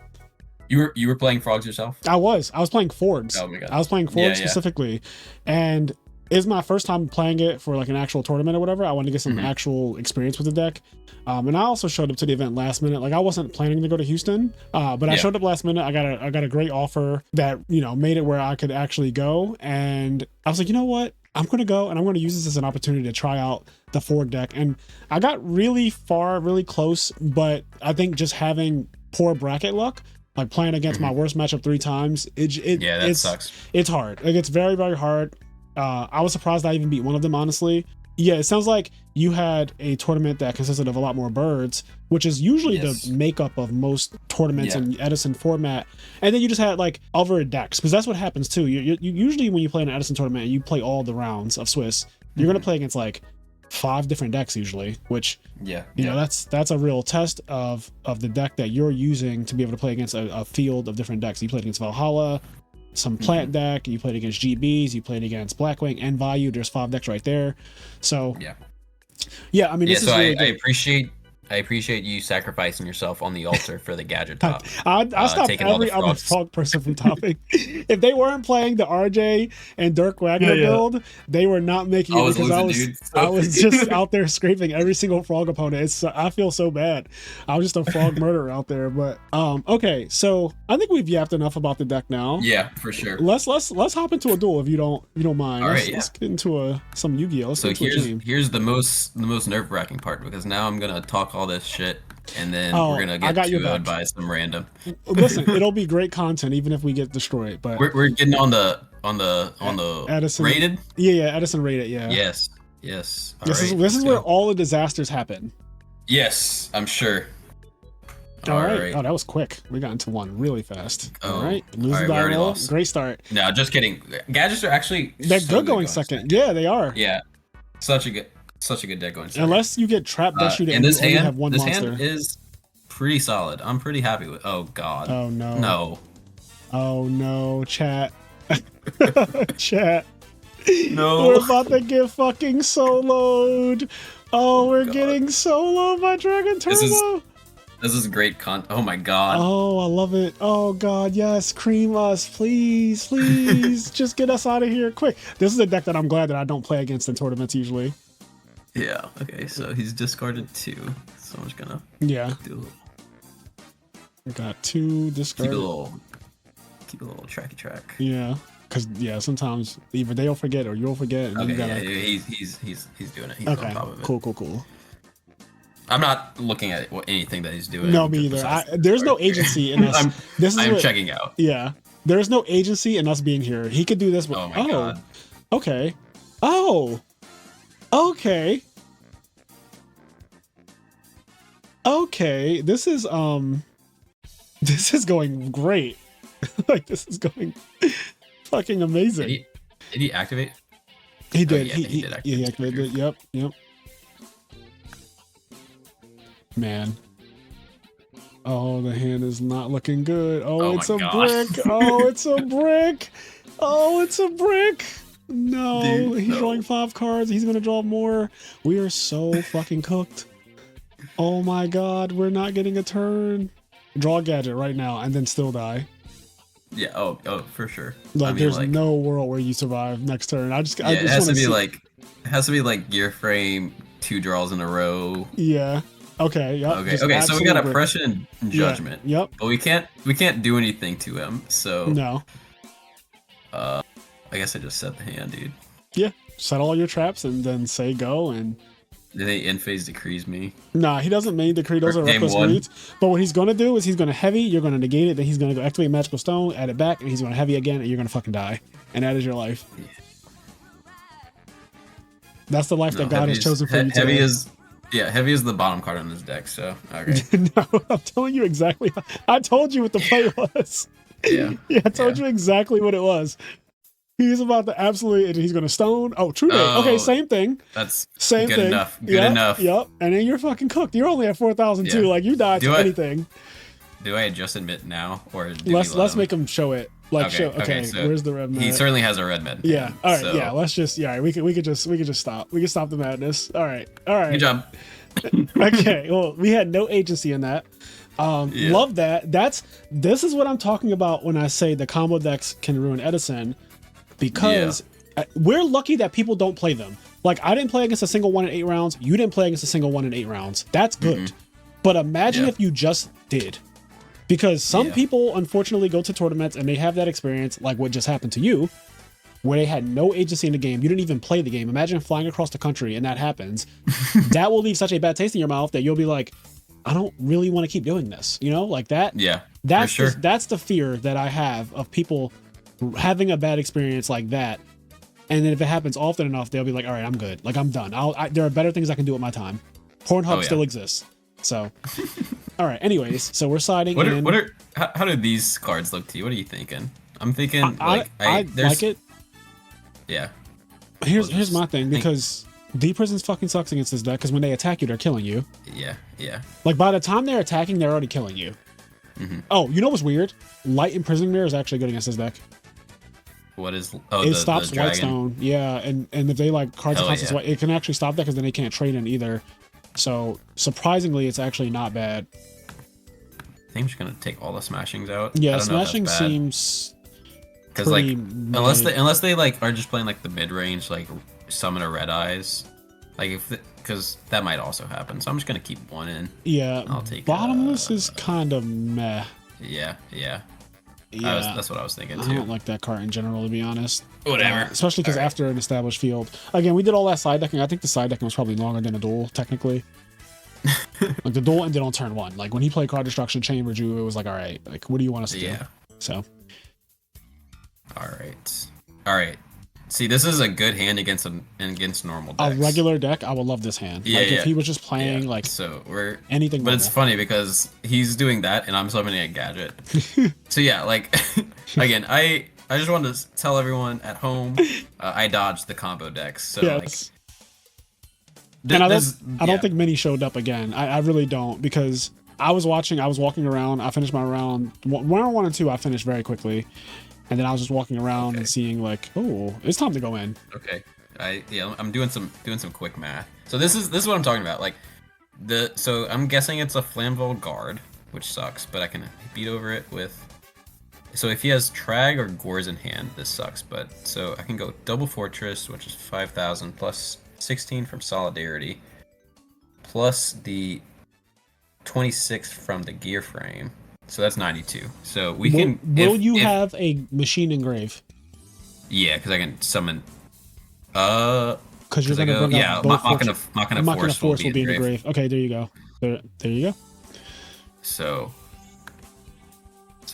You were playing frogs yourself? I was playing Forgs. Oh my god. I was playing Forgs specifically. And it's my first time playing it for like an actual tournament or whatever. I wanted to get some actual experience with the deck. And I also showed up to the event last minute. Like I wasn't planning to go to Houston, but I showed up last minute. I got a great offer that, made it where I could actually go. And I was like, you know what? I'm going to go, and I'm going to use this as an opportunity to try out the Forg deck. And I got really far, really close, but I think just having poor bracket luck, like playing against my worst matchup 3 times, it sucks. It's hard. Like it's very, very hard. I was surprised I even beat one of them, honestly. Yeah, it sounds like you had a tournament that consisted of a lot more birds, which is usually the makeup of most tournaments in Edison format. And then you just had like other decks, because that's what happens too. You usually when you play an Edison tournament and you play all the rounds of Swiss, you're gonna play against like 5 different decks usually, which that's a real test of the deck that you're using to be able to play against a field of different decks. You played against Valhalla, some plant deck, you played against GBs, you played against Blackwing and Vayu. There's 5 decks right there. So I mean, this is really I appreciate you sacrificing yourself on the altar for the gadget top. I stopped every other frog person from topping. If they weren't playing the RJ and Dirk Wagner build, they were not making it, because I was just out there scraping every single frog opponent. I feel so bad. I was just a frog murderer out there. But okay, so I think we've yapped enough about the deck now. Yeah, for sure. Let's hop into a duel if you don't mind. All right, let's get into some Yu-Gi-Oh. So here's the most nerve-wracking part, because now I'm gonna talk all this shit, and then we're gonna get TO'd by some random. Listen, it'll be great content even if we get destroyed. But we're getting on the Edison rated. Yeah, Edison rated. Yeah. Yes. This is where all the disasters happen. Yes, I'm sure. All right. Oh, that was quick. We got into one really fast. Oh, all right. Lose the die roll. Great start. No, just kidding. Gadgets are actually good going second. Yeah, they are. Yeah, such a good deck going second. Unless you get trapped deck shooting and you only have one monster. Hand is pretty solid. I'm pretty happy with. Oh god. Oh no. No. Oh no, chat. Chat. No. We're about to get fucking soloed. Oh, we're getting soloed by Dragon Turbo. This is great oh my god. Oh, I love it. Oh god, yes. Cream us, please. Just get us out of here quick. This is a deck that I'm glad that I don't play against in tournaments usually. Yeah, okay, so he's discarded 2. So I'm just gonna do we got 2 discarded. Keep a little tracky track. Yeah. Because sometimes either they'll forget or you'll forget. And okay, then you gotta... he's doing it. He's on top of it. Cool. I'm not looking at anything that he's doing. No, me either. There's no agency in us. I'm checking out. Yeah, there's no agency in us being here. He could do this. But, oh my god. Okay. Oh. Okay. Okay. This is going great. Like this is going fucking amazing. Did he activate? He did. Oh, he did activate. He activated it. Yep. Man. Oh, the hand is not looking good. Oh, it's a brick. Oh, it's a brick. Oh, it's a brick. No, dude, he's drawing 5 cards. He's going to draw more. We are so fucking cooked. Oh my god, we're not getting a turn. Draw a gadget right now and then still die. Yeah, oh, for sure. Like, there's no world where you survive next turn. It has to be like Gear Frame 2 draws in a row. Yeah. Okay. Yep. Okay. So we got oppression and judgment. Yeah, yep. But we can't do anything to him. So no. I guess I just set the hand, dude. Yeah. Set all your traps and then say go and. Did they end phase decrees me? Nah, he doesn't main decree. Those are reckless reads. But what he's going to do is he's going to heavy, you're going to negate it, then he's going to go activate magical stone, add it back, and he's going to heavy again, and you're going to fucking die. And that is your life. Yeah. That's the life that God has chosen for you today. Heavy is the bottom card on his deck, so okay. No, I'm telling you exactly. I told you what the play was. Yeah. Yeah, I told you exactly what it was. He's about to absolutely. He's going to stone. Oh, True Day. Okay, same thing. That's same good thing. Enough. Good enough. Yep. And then you're fucking cooked. You're only at 4,002. Like you died to anything. Do I just admit now, or let's make him show it? Like okay, show. Okay. So where's the red med? He certainly has a red med. Yeah. All right. So. Yeah. Let's just. Yeah. We could just stop. We can stop the madness. All right. Good job. Okay. Well, we had no agency in that. Love that. This is what I'm talking about when I say the combo decks can ruin Edison. Because we're lucky that people don't play them. Like, I didn't play against a single one in 8 rounds. You didn't play against a single one in 8 rounds. That's good. Mm-hmm. But imagine if you just did. Because some people, unfortunately, go to tournaments and they have that experience, like what just happened to you, where they had no agency in the game. You didn't even play the game. Imagine flying across the country and that happens. That will leave such a bad taste in your mouth that you'll be like, I don't really want to keep doing this. You know, like that. Yeah. That's that's the fear that I have of people having a bad experience like that, and then if it happens often enough, they'll be like, all right, I'm good, like I'm done. There are better things I can do with my time. Pornhub still exists, so all right. Anyways, so we're siding. How do these cards look to you? What are you thinking? I'm thinking I like it. Yeah. Here's my thing, because Deep Prisons fucking sucks against this deck, because when they attack you, they're killing you. Yeah. Like by the time they're attacking, they're already killing you. Mm-hmm. Oh, you know what's weird? Light Imprisonment Mirror is actually good against this deck. What is? It stops Whitestone. Yeah, and if they like cards that cost white, it can actually stop that because then they can't trade in either. So surprisingly, it's actually not bad. I think I'm just gonna take all the smashings out. Yeah, smashing seems because like unless they like are just playing like the mid range, like summon a Red Eyes, like because that might also happen. So I'm just gonna keep one in. Yeah, I'll take Bottomless is kind of meh. Yeah. That's what I was thinking too. I don't like that card in general, to be honest. Whatever. Especially because after an established field. Again, we did all that side decking. I think the side decking was probably longer than a duel, technically. Like the duel ended on turn 1. Like when he played Card Destruction, Chamber Drew, it was like, all right, like what do you want us to do? So. All right. See, this is a good hand against normal decks. A regular deck, I would love this hand. Yeah, like if he was just playing like anything. But normal. It's funny because he's doing that and I'm summoning a gadget. So yeah, like again, I just wanted to tell everyone at home, I dodged the combo decks. So yes. Like, and I don't think many showed up again. I really don't, because I was walking around. I finished my round 1 and 2. I finished very quickly. And then I was just walking around and seeing like, oh, it's time to go in. Okay, I'm doing some quick math. So this is what I'm talking about. Like so I'm guessing it's a Flamvol Guard, which sucks, but I can beat over it with. So if he has Trag or Gores in hand, this sucks. But so I can go Double Fortress, which is 5,000 plus 16 from Solidarity, plus the 26 from the Gear Frame. So that's 92. So we can. Will you have a Machine Engrave? Yeah, because I can summon. Because you're gonna bring up both Machina Force will be in the grave. Okay, there you go. There you go. So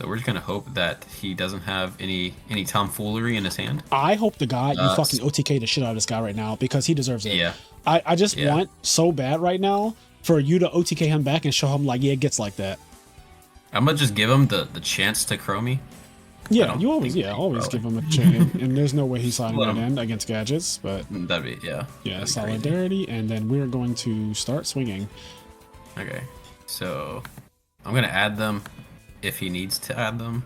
we're just gonna hope that he doesn't have any tomfoolery in his hand. I hope to God you fucking OTK the shit out of this guy right now, because he deserves it. Yeah. I just want so bad right now for you to OTK him back and show him like, yeah, it gets like that. I'm gonna just give him the chance to crow me. Yeah, you always give him a chance, and there's no way he's sliding that in against gadgets, but that'd be Solidarity, crazy. And then we're going to start swinging. Okay, so I'm gonna add them if he needs to add them,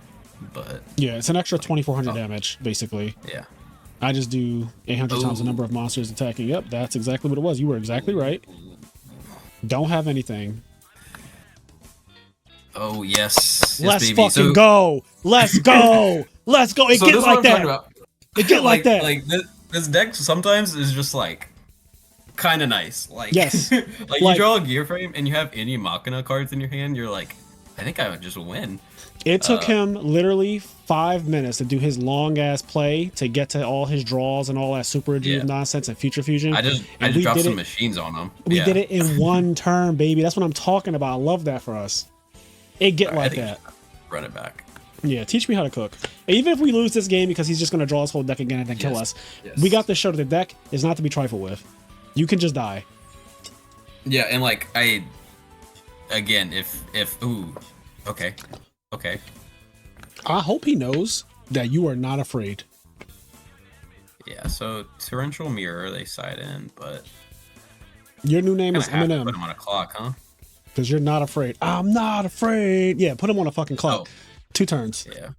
but yeah, it's an extra 2,400 damage basically. Yeah, I just do 800 times the number of monsters attacking. Yep, that's exactly what it was. You were exactly right. Don't have anything. Oh yes, let's fucking go. Let's go. Let's go. It gets like that. It gets like that. Like this deck sometimes is just like kind of nice. Like, yes, like you draw a gear frame and you have any Machina cards in your hand, you're like, I think I would just win. It took him literally 5 minutes to do his long ass play to get to all his draws and all that super rejuve nonsense and future fusion. I just dropped some machines on him. We did it in one turn, baby. That's what I'm talking about. I love that for us. It get like that. Run it back. Yeah, teach me how to cook. Even if we lose this game because he's just gonna draw his whole deck again and then kill us, we got this show that the deck is not to be trifled with. You can just die. Yeah, and like again, if ooh, okay. I hope he knows that you are not afraid. Yeah, so Torrential Mirror they side in, but your new name is Eminem. Put him on a clock, huh? Because you're not afraid. I'm not afraid. Yeah, put him on a fucking clock. 2 turns. Yeah.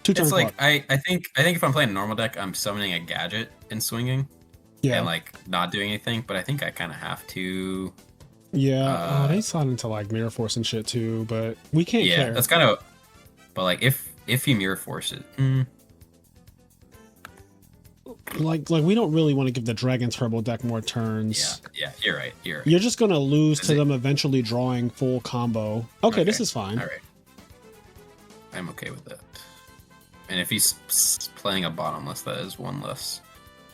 2 turns. It's like I think if I'm playing a normal deck, I'm summoning a gadget and swinging. Yeah. And like not doing anything, but I think I kind of have to. Yeah, they slide into like Mirror Force and shit too, but we can't care. Yeah, that's kind of. But like if you Mirror Force it, like we don't really want to give the Dragon Turbo deck more turns. Yeah, you're right. You're just gonna lose to them eventually drawing full combo. Okay, this is fine. All right, I'm okay with that. And if he's playing a bottomless, that is one less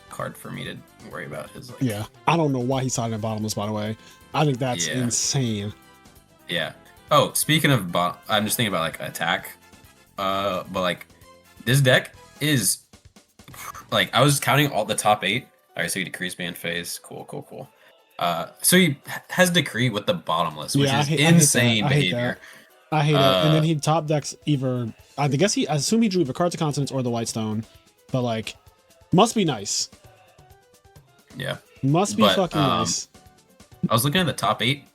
card for me to worry about. His like. Yeah, I don't know why he's siding bottomless. By the way, I think that's insane. Yeah. Oh, speaking of I'm just thinking about like attack. But like this deck is like I was counting all the top 8. All right, so he decreased band phase. Cool. So he has decree with the bottomless, which is insane behavior. I hate it. And then he top decks either. I assume he drew either Cards of Consonance or the White Stone, but like, must be nice. Yeah, must be fucking nice. I was looking at the top 8.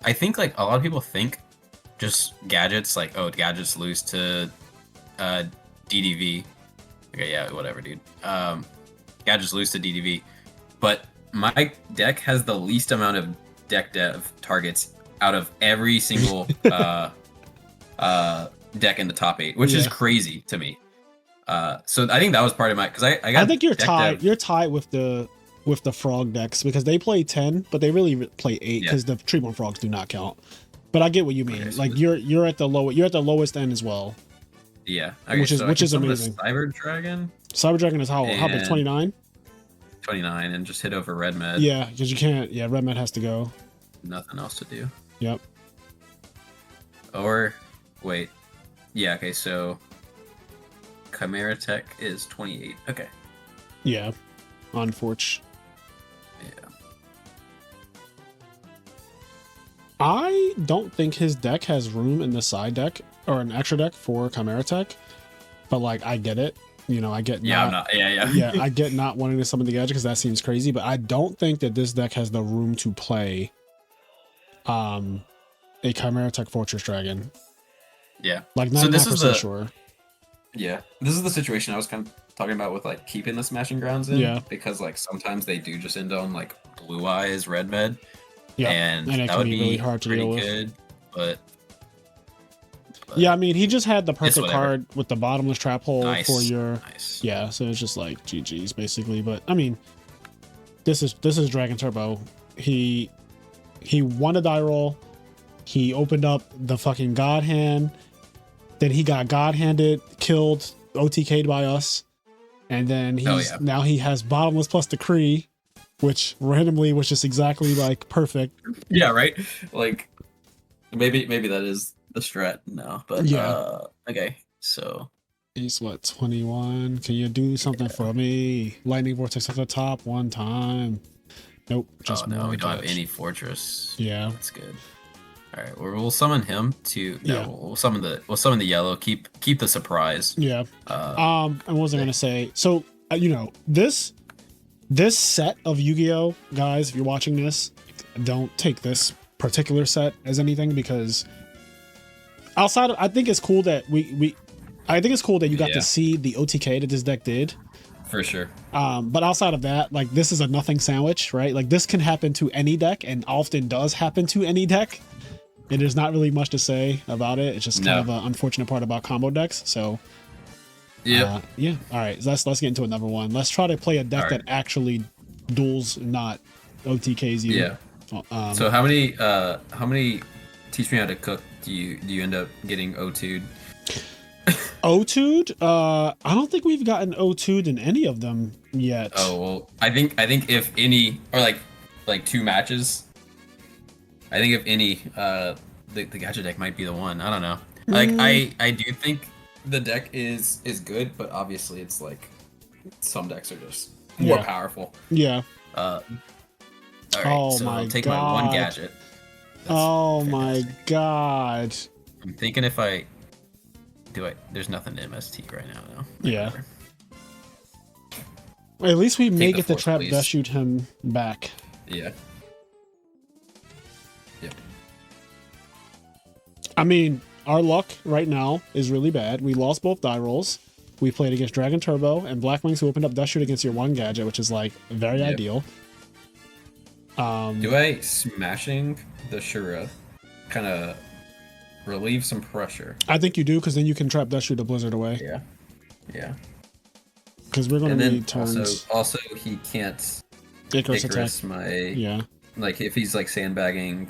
I think like a lot of people think just gadgets, like, oh, gadgets lose to DDV. Okay, yeah, whatever, dude. Gadgets lose to DDV. But my deck has the least amount of deck dev targets out of every single deck in the top 8, which is crazy to me. So I think that was part of my because I think you're tied. You're tied with the frog decks because they play 10, but they really play 8 because the Treeborn frogs do not count. But I get what you mean. Okay, so like you're at the lowest end as well. Yeah, okay, which is amazing. Cyber Dragon. Cyber Dragon is how big? 29. 29 and just hit over Red Med. Yeah, because you can't. Yeah, Red Med has to go. Nothing else to do. Yep. Or wait, yeah. Okay, so Chimera Tech is 28. Okay. Yeah, unfortunate. Yeah. I don't think his deck has room in the side deck or an extra deck for Chimera Tech, but like I get it. You know, I get yeah, I get not wanting to summon the gadget because that seems crazy, but I don't think that this deck has the room to play a Chimera Tech Fortress Dragon. Yeah. Like 99% sure. Yeah. This is the situation I was kind of talking about with like keeping the Smashing Grounds in. Yeah. Because like sometimes they do just end on like Blue Eyes Red Med. Yeah. And it that can be really hard to deal with. Good, but yeah, I mean, he just had the perfect card with the bottomless trap hole for your. Nice. Yeah, so it's just like GG's basically. But I mean, this is Dragon Turbo. He won a die roll. He opened up the fucking God Hand. Then he got God Handed, killed, OTK'd by us, and then now he has bottomless plus decree, which randomly was just exactly like perfect. Yeah, right. Like maybe that is the strat now, but okay, so he's what, 21? Can you do something for me? Lightning Vortex at the top one time. Nope, just no, we don't have any Fortress. Yeah, that's good. All right, we'll summon him to we'll summon the yellow, keep the surprise. Yeah. I wasn't gonna say, so you know, this set of Yu-Gi-Oh, guys, if you're watching this, don't take this particular set as anything, because outside of, I think it's cool that you got to see the OTK that this deck did. For sure. But outside of that, like, this is a nothing sandwich, right? Like, this can happen to any deck and often does happen to any deck. And there's not really much to say about it. It's just kind of an unfortunate part about combo decks. So yeah. All right, let's get into another one. Let's try to play a deck that actually duels, not OTKs you. Yeah. So how many teach me how to cook do you end up getting O2'd? O2'd? I don't think we've gotten O2'd in any of them yet. Oh well, I think if any, or like 2 matches, I think if any, the gadget deck might be the one. I don't know. Like I do think the deck is good, but obviously it's like some decks are just more powerful. Yeah. All right, so I'll take my one gadget. That's my god. I'm thinking if I there's nothing to MST right now, no. Yeah. At least we may get the trap please. that shoot him back. Yeah. Yep. I mean, our luck right now is really bad. We lost both die rolls. We played against Dragon Turbo and Black Wings, who opened up Dust Shoot against your one gadget, which is like very ideal. Do I smashing the Shura kind of relieve some pressure? I think you do, because then you can trap Dust Shoot the Blizzard away. Yeah. Yeah. Because we're going to need turns. Also, he can't Icarus attack my like if he's like sandbagging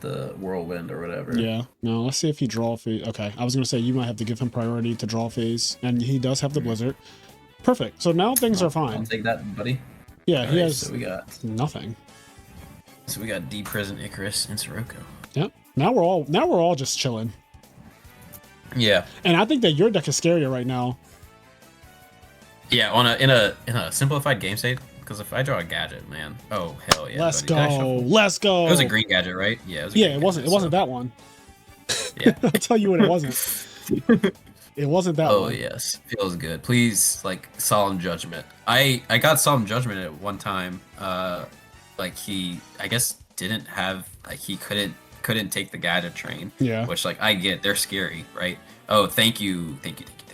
the whirlwind or whatever. Yeah. No, let's see if he draw phase. Okay, I was gonna say you might have to give him priority to draw phase, and he does have the blizzard. Perfect. So now things are fine. I'll take that, buddy. Yeah, he has. So we got nothing. So we got D-Present Icarus and Sirocco. Yep. Now we're all just chilling. Yeah. And I think that your deck is scarier right now. Yeah, in a simplified game state. Because if I draw a gadget, man, oh hell yeah! Let's go! Let's go! It was a green gadget, right? Yeah. It wasn't that one. Yeah. I'll tell you what it wasn't. It wasn't that one. Oh yes, feels good. Please, like Solemn Judgment. I got Solemn Judgment at one time. Like he, I guess, didn't have like he couldn't take the gadget train. Yeah. Which like I get, they're scary, right? Oh, thank you.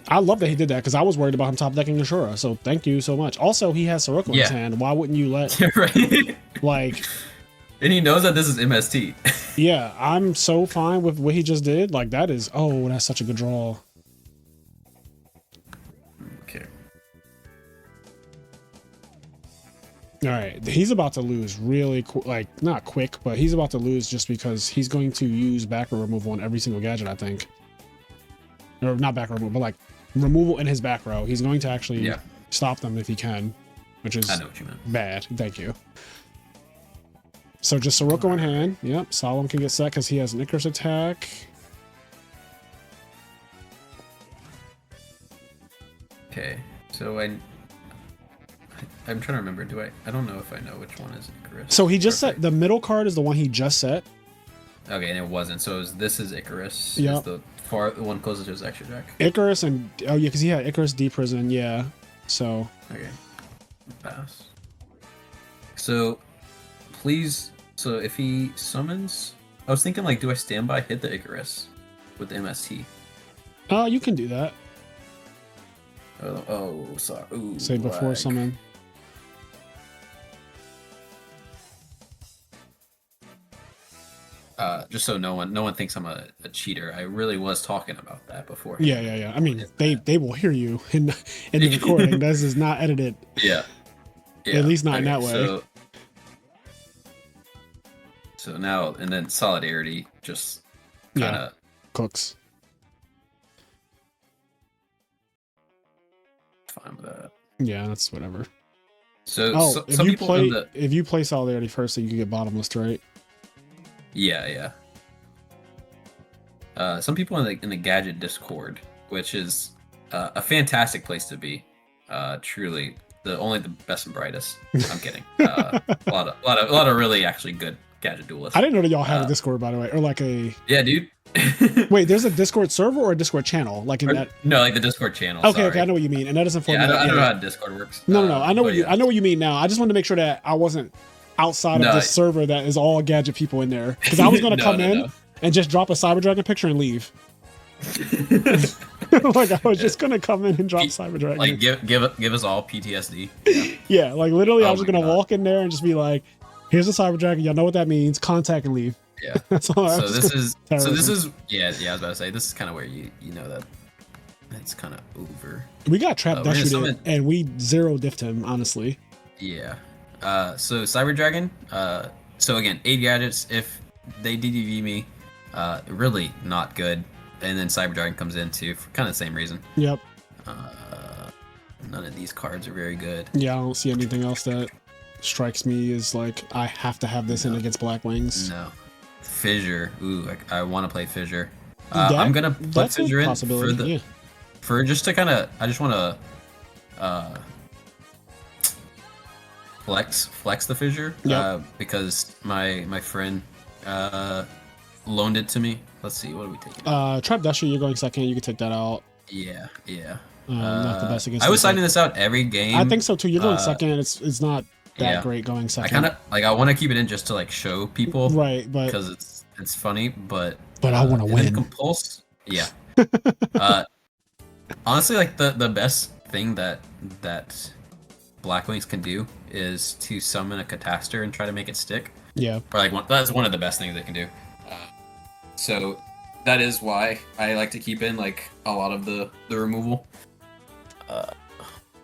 I love that he did that, because I was worried about him top decking Ashura. So thank you so much. Also, he has Sirocco in his hand. Why wouldn't you let? Right. Like. And he knows that this is MST. Yeah, I'm so fine with what he just did. Like that is, that's such a good draw. Okay. All right, he's about to lose really like not quick, but he's about to lose just because he's going to use back row removal on every single gadget, I think. Or not back row removal, but like removal in his back row. He's going to actually stop them if he can, which is I know what you meant. Bad. Thank you. So just Sirocco in hand. Yep, Solemn can get set because he has an Icarus attack. Okay, so I'm trying to remember. I don't know if I know which one is Icarus. So he just set the middle card is the one he just set. Okay, and it wasn't. So this is Icarus. Yeah. The one closest to his extra deck. Icarus and because he had Icarus D prison. Yeah. So. Okay. Pass. So, please. So if he summons, I was thinking like, do I stand by hit the Icarus with the MST? You can do that. Oh, sorry. Ooh, say before summon. Just so no one thinks I'm a cheater. I really was talking about that before. Yeah. I mean, they will hear you in the recording. This is not edited. Yeah. At least not in that way. So now, and then Solidarity just kind of cooks. Fine with that. Yeah, that's whatever. So if you play Solidarity first, then you can get bottomless, right? Yeah. Some people in the Gadget Discord, which is a fantastic place to be. Truly, only the best and brightest. I'm kidding. A lot of really actually good Gadget duelists. I didn't know that y'all had a Discord, by the way, or like a. Yeah, dude. Wait, there's a Discord server or a Discord channel, like in that? No, like the Discord channel. Okay, I know what you mean, and that doesn't. Yeah, I don't know how Discord works. No. I know what you mean now. I just wanted to make sure that I wasn't outside of this server that is all gadget people in there, because I was gonna come in and just drop a Cyber Dragon picture and leave. Like I was just gonna come in and drop Cyber Dragon. Like give us all PTSD. Yeah, like literally, I was just gonna walk in there and just be like, "Here's the Cyber Dragon. Y'all know what that means. Contact and leave." Yeah. That's all. So this is I was about to say, this is kind of where you know that it's kind of over. We got trapped that shooting and we zero diffed him, honestly. Yeah. So Cyber Dragon. So again, 8 gadgets. If they DDV me, really not good. And then Cyber Dragon comes in too for kind of the same reason. Yep. None of these cards are very good. Yeah, I don't see anything else that strikes me as like I have to have this in against Black Wings. No. Fissure. Ooh, I want to play Fissure. I'm gonna put Fissure in for just to kind of. I just want to flex the Fissure because my friend loaned it to me. Let's see, what are we taking? Trap Dasher, you're going second. You can take that out. Yeah. Not the best against. I was signing this out every game. I think so too. You're going second. It's not that great going second. I want to keep it in just to like show people, right? But because it's funny, but I want to win. Compulse, yeah. Honestly, like the best thing that Black Wings can do is to summon a Catastor and try to make it stick. Yeah. Or like that's one of the best things they can do. So that is why I like to keep in like a lot of the removal.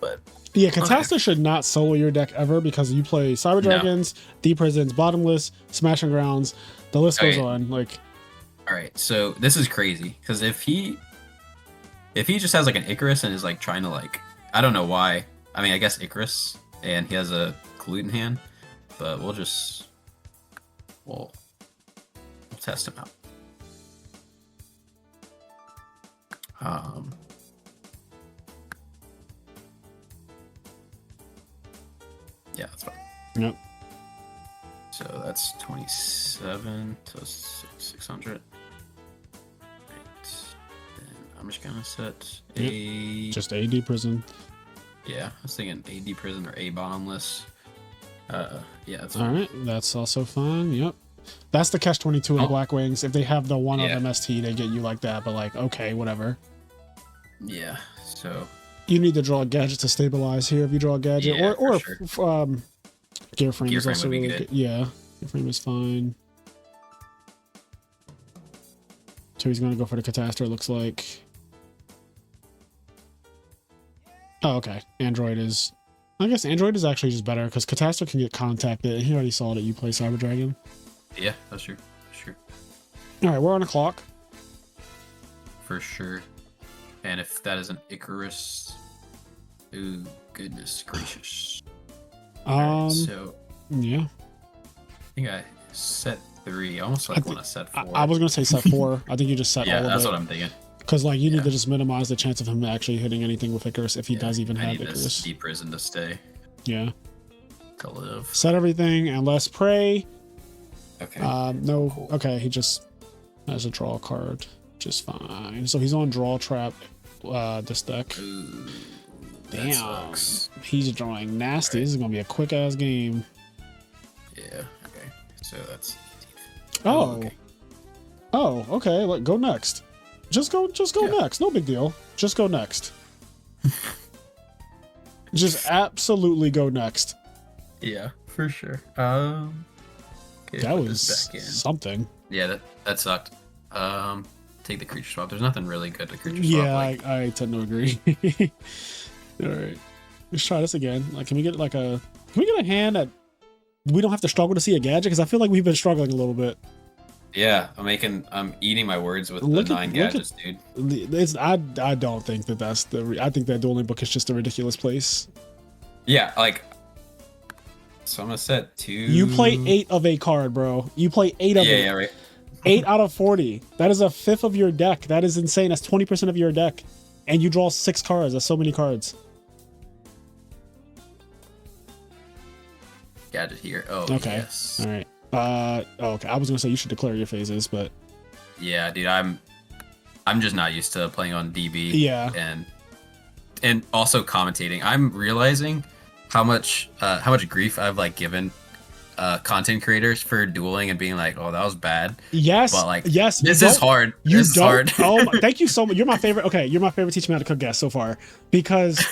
But yeah, Catastor should not solo your deck ever because you play Cyber Dragons, Deep Prisons, Bottomless, Smashing Grounds. The list goes on. Like, all right, so this is crazy because if he just has like an Icarus and is like trying to like, I don't know why. I mean, I guess Icarus and he has a Collude in hand, but we'll test him out. Yeah, that's fine. Yep. So that's 27 to 600. Right. Then I'm just gonna set just a Deep Prison. Yeah, I was thinking a Deep Prison or a Bottomless. Yeah, that's all right. That's also fine. Yep. That's the catch-22 in Black Wings. If they have the one of MST, they get you like that. But like, okay, whatever. Yeah. So you need to draw a gadget to stabilize here. If you draw a gadget, or Gear Frame is also really good. Yeah, Gear Frame is fine. So he's gonna go for the Catastor. It looks like. Oh, okay. Android is. I guess Android is actually just better because Catastor can get contacted. And he already saw that you play Cyber Dragon. Yeah, that's true. Sure. All right, we're on a clock. For sure. And if that is an Icarus, ooh, goodness gracious. Right, so yeah, I think I set 3. I almost want to set 4. I was gonna say set 4. I think you just set all of it. Yeah, that's what I'm thinking. Because like you need to just minimize the chance of him actually hitting anything with Icarus if he does even have Icarus. This Deep Prison to stay. Yeah. To live. Set everything and let's pray. Okay. No. Cool. Okay, he just has a draw card. Just fine. So he's on draw trap. This deck. Ooh, damn. He's drawing nasty. Right. This is gonna be a quick ass game. Yeah. Okay. So that's. Okay. Oh. Okay. Go next. Just go next. No big deal. Just go next. Just absolutely go next. Yeah, for sure. Okay, that was something. Yeah, that sucked. Take the creature swap. There's nothing really good to creature swap. Yeah, like. I tend to agree. All right, let's try this again. Like, can we get a hand that we don't have to struggle to see a gadget? Because I feel like we've been struggling a little bit. Yeah, I'm eating my words with the 9 gadgets, dude. I don't think that's I think that dueling book is just a ridiculous place. Yeah, like. So I'm gonna set 2. You play 8 of a card, bro. You play 8 of it. Yeah, right. 8 out of 40. That is a fifth of your deck. That is insane. That's 20% of your deck. And you draw 6 cards. That's so many cards. Gadget here. Oh, okay. Yes. All right. Okay. I was gonna say you should declare your phases, but yeah, dude, I'm just not used to playing on DB. Yeah. And also commentating. I'm realizing how much grief I've like given content creators for dueling and being like, oh, that was bad. Yes. But like, yes, this is hard. This is hard. Oh, thank you so much. You're my favorite. Okay, you're my favorite teaching me how to cook guest so far, because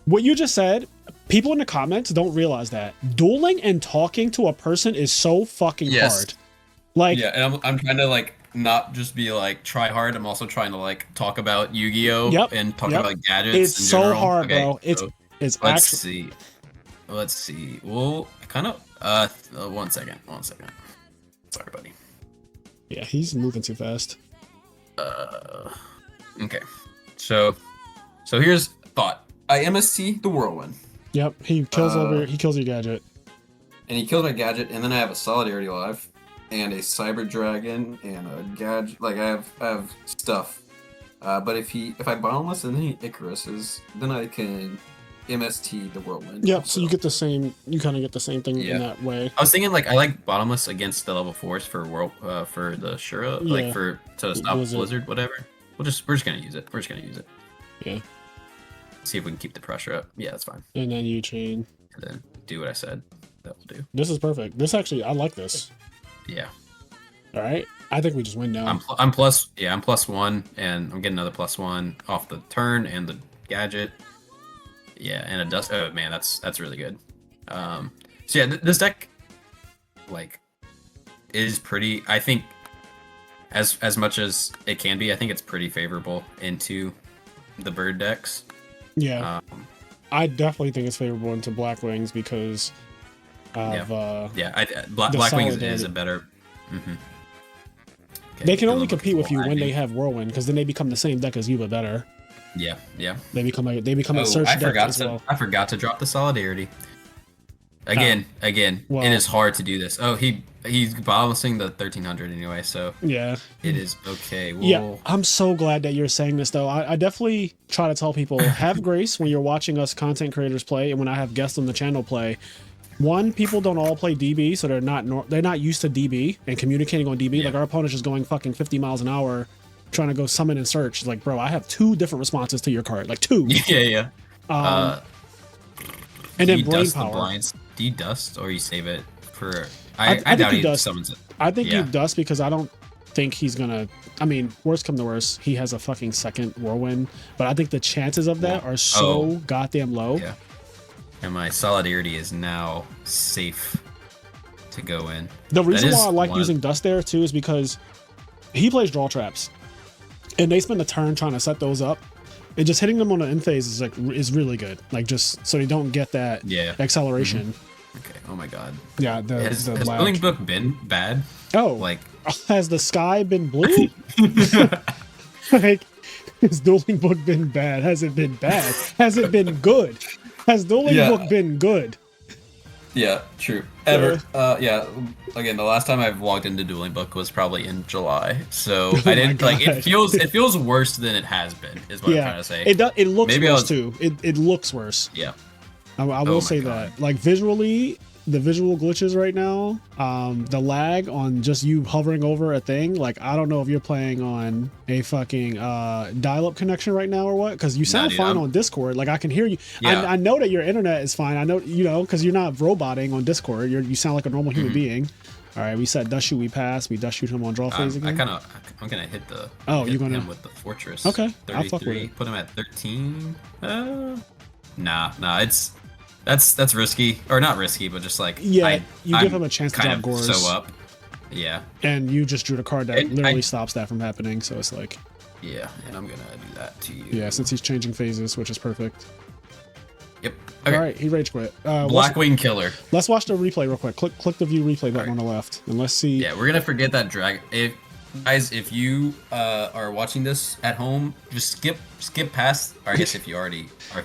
what you just said, people in the comments don't realize that dueling and talking to a person is so fucking hard. Like, yeah, and I'm trying to like not just be like try hard. I'm also trying to like talk about Yu-Gi-Oh and talk about gadgets. It's in so general. hard, okay, bro. It's let's see. let's see. Well, kind of. 1 second. 1 second. Sorry, buddy. Yeah, he's moving too fast. Okay. So here's thought. I MST the Whirlwind. Yep, he kills your gadget. And he kills my gadget, and then I have a Solidarity Live, and a Cyber Dragon, and a gadget. Like I have stuff. But if I bottomless and then he Icaruses, then I can MST the Whirlwind. Yep, so you get the same. You kind of get the same thing in that way. I was thinking like I like bottomless against the level 4s for for the Shura, like to stop Blizzard, whatever. We're just gonna use it. We're just gonna use it. Yeah. See if we can keep the pressure up. Yeah, that's fine. And then you chain. And then do what I said. That will do. This is perfect. This actually, I like this. Yeah. All right. I think we just win now. I'm +1, and I'm getting another +1 off the turn and the gadget. Yeah, and a dust. Oh man, that's really good. So yeah, this deck, like, is pretty. I think, as much as it can be, I think it's pretty favorable into the bird decks. Yeah. I definitely think it's favorable into Black Wings because of Black Wings is a better. Mm-hmm. Okay, they can only compete with you when they have Whirlwind, because then they become the same deck as you, but better. Yeah. They become a search deck as well. I forgot to drop the Solidarity. Again, well, it is hard to do this. Oh, he's balancing the 1300 anyway, so yeah, it is okay. Yeah, I'm so glad that you're saying this though. I definitely try to tell people, have grace when you're watching us content creators play, and when I have guests on the channel play. One, people don't all play DB, so they're not used to DB and communicating on DB. Yeah. Like our opponent's just going fucking 50 miles an hour, trying to go summon and search. It's like, bro, I have 2 different responses to your card, like 2. Yeah. And then brain power. Do you dust or you save it for? I doubt he summons it. I think you dust because I don't think he's gonna. I mean, worst come to worst, he has a fucking second Whirlwind, but I think the chances of that are so goddamn low. Yeah. And my Solidarity is now safe to go in. The reason why I like using dust there too is because he plays draw traps, and they spend a turn trying to set those up. And just hitting them on the end phase is really good. Like, just so you don't get that acceleration. Mm-hmm. Okay. Oh my god. Yeah. Has Building Book been bad? Oh, like, has the sky been blue? Like, has Dueling Book been bad? Has it been bad? Has it been good? Has Dueling Book been good? Yeah, true. Again, the last time I've logged into Dueling Book was probably in July, so I didn't like. It feels worse than it has been. Is what I'm trying to say. It looks worse too. It looks worse. Yeah, I will say that. Like visually, the visual glitches right now, the lag on just you hovering over a thing. Like I don't know if you're playing on a fucking dial-up connection right now or what, because you sound fine on Discord. Like I can hear you. Yeah. I know that your internet is fine. I know because you're not roboting on Discord. You sound like a normal human being. All right, we said dust shoot. We pass. We dust shoot him on draw phase again. I'm gonna hit the. Oh, you're gonna him with the fortress. Okay, 33. I'll fuck with it. Put him at 13. Nah. That's risky, or not risky, but just like you give him a chance to drop Gores. So up, yeah. And you just drew the card that literally stops that from happening. So it's like, yeah, and I'm gonna do that to you. Yeah, since he's changing phases, which is perfect. Yep. Okay. All right, he rage quit. Blackwing Killer. Let's watch the replay real quick. Click the view replay button on the left, and let's see. Yeah, we're gonna forget that drag. If you are watching this at home, just skip past. Or I guess if you already are.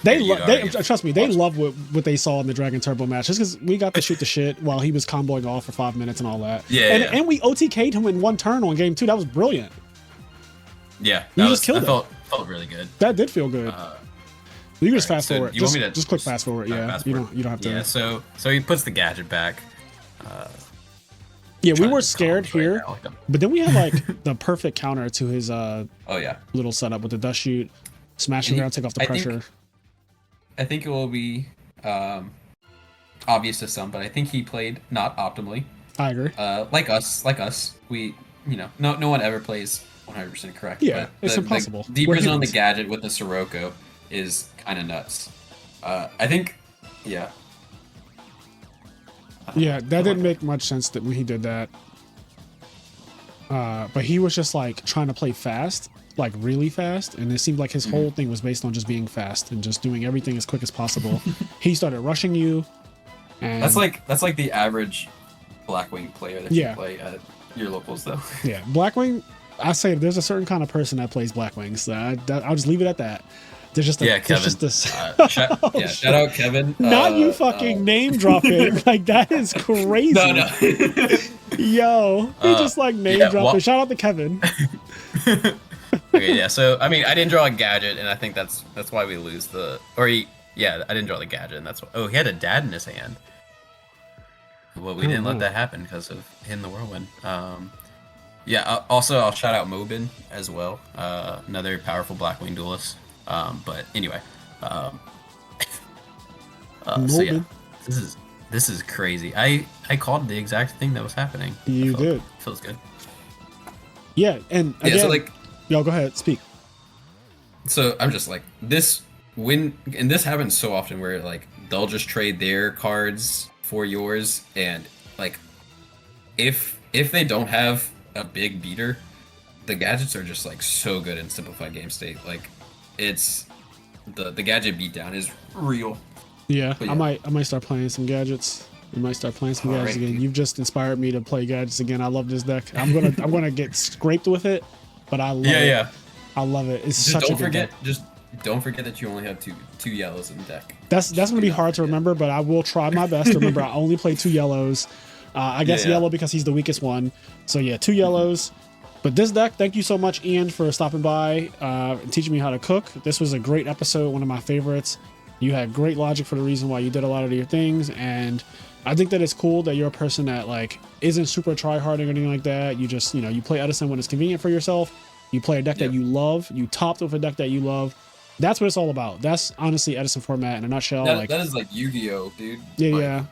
Trust me, they love what they saw in the Dragon Turbo match. Just because we got to shoot the shit while he was comboing off for 5 minutes and all that. Yeah. And we OTK'd him in 1 turn on game 2. That was brilliant. Yeah, you just killed him. Felt really good. That did feel good. You can just fast forward. You want me to just click fast forward? Yeah, fast forward. You don't have to. Yeah. So he puts the gadget back. Yeah, we were scared here, but then we had like the perfect counter to his little setup with the dust shoot, smashing around, take off the pressure. I think it will be obvious to some, but I think he played not optimally. I agree. Like us, we no one ever plays 100% correct. Yeah, it's impossible. The deepers on the gadget with the Sirocco is kind of nuts. I think, yeah. Yeah, that didn't make much sense when he did that. But he was just like trying to play fast, like really fast, and it seemed like his whole thing was based on just being fast and just doing everything as quick as possible. He started rushing you, And that's like the average Blackwing player that you play at your locals, though. Yeah, Blackwing. I say there's a certain kind of person that plays Blackwing, so I'll just leave it at that. There's just Kevin. Just this. Shout out Kevin. Not you fucking name dropping. Like, that is crazy. No. Yo, he just like name dropping. Shout out to Kevin. Okay, yeah. So I mean, I didn't draw a gadget, and I think that's why we lose the. I didn't draw the gadget, and that's why. Oh, he had a dad in his hand. Well, we didn't let that happen because of Hidden the Whirlwind. Also, I'll shout out Mobin as well. Another powerful Blackwing duelist. But anyway, so yeah, this is crazy. I called the exact thing that was happening. You did. Feels good. Yeah, and again, so like, y'all go ahead, speak. So I'm just like this and this happens so often where like they'll just trade their cards for yours, and like if they don't have a big beater, the gadgets are just like so good in simplified game state. Like it's the gadget beatdown is real. Yeah, I might start playing some gadgets. We might start playing some gadgets again. You've just inspired me to play gadgets again. I love this deck. I'm gonna get scraped with it, but I love it. Yeah. I love it. It's such a good deck. Just don't forget that you only have two yellows in the deck. That's gonna be hard to remember, but I will try my best to remember. I only play 2 yellows. I guess yellow because he's the weakest one. So yeah, 2 yellows. But this deck, thank you so much, Ian, for stopping by and teaching me how to cook. This was a great episode, one of my favorites. You had great logic for the reason why you did a lot of your things, and I think that it's cool that you're a person that like isn't super try-harding or anything like that. You just, you play Edison when it's convenient for yourself. You play a deck that you love. You topped with a deck that you love. That's what it's all about. That's honestly Edison format in a nutshell. That is like Yu-Gi-Oh, dude. Yeah.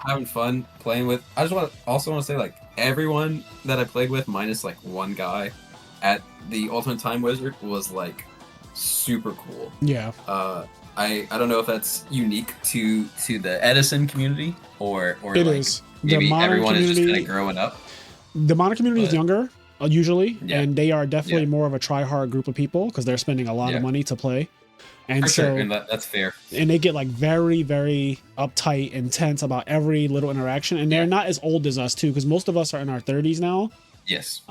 Having fun playing with. I just want to say like everyone that I played with, minus like one guy at the Ultimate Time Wizard, was like super cool. Yeah. I don't know if that's unique to the Edison community or it like is. Maybe everyone is just kind of growing up. The modern community is younger usually, and they are definitely more of a try-hard group of people because they're spending a lot of money to play. And for so, sure, and that's fair. And they get like very, very uptight, intense about every little interaction. And they're not as old as us too, because most of us are in our 30s now. Yes.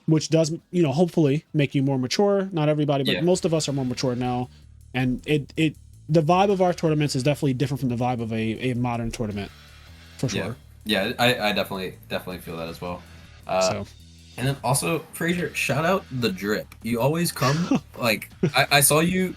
Which does, hopefully make you more mature. Not everybody, but most of us are more mature now. And the vibe of our tournaments is definitely different from the vibe of a modern tournament, for sure. Yeah, I definitely feel that as well. And then also, Frazier, shout out the drip. You always come like I saw you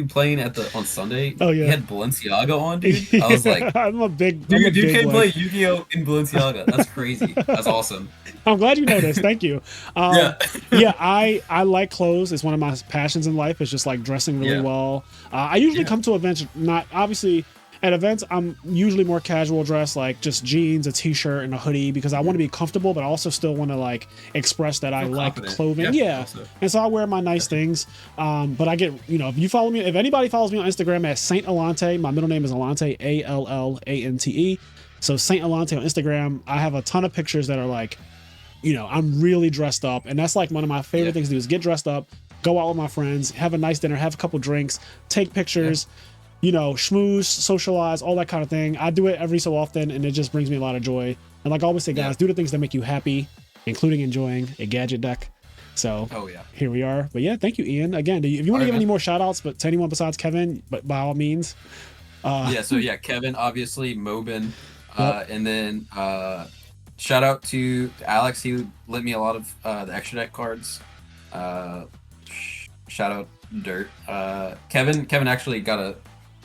playing on Sunday. Oh yeah, you had Balenciaga on, dude. I was like, I'm a big dude can play Yu-Gi-Oh in Balenciaga. That's crazy. That's awesome. I'm glad you noticed. Thank you. I like clothes. It's one of my passions in life. It's just like dressing really well. I usually come to events, not obviously. At events, I'm usually more casual dressed, like just jeans, a t-shirt, and a hoodie, because I want to be comfortable, but I also still want to like express that I like clothing. Yeah. And so I wear my nice things. But I get, if anybody follows me on Instagram at Saint Alante, my middle name is Alante, Allante. So Saint Alante on Instagram, I have a ton of pictures that are like, I'm really dressed up. And that's like one of my favorite things to do is get dressed up, go out with my friends, have a nice dinner, have a couple drinks, take pictures. Schmooze, socialize, all that kind of thing. I do it every so often, and it just brings me a lot of joy. And like I always say, guys, do the things that make you happy, including enjoying a gadget deck. So here we are. But yeah, thank you, Ian. Again, if you want to give any more shout outs but to anyone besides Kevin, but by all means. Kevin, obviously, Mobin. And then shout out to Alex. He lent me a lot of the extra deck cards. Shout out Dirt. Kevin actually got a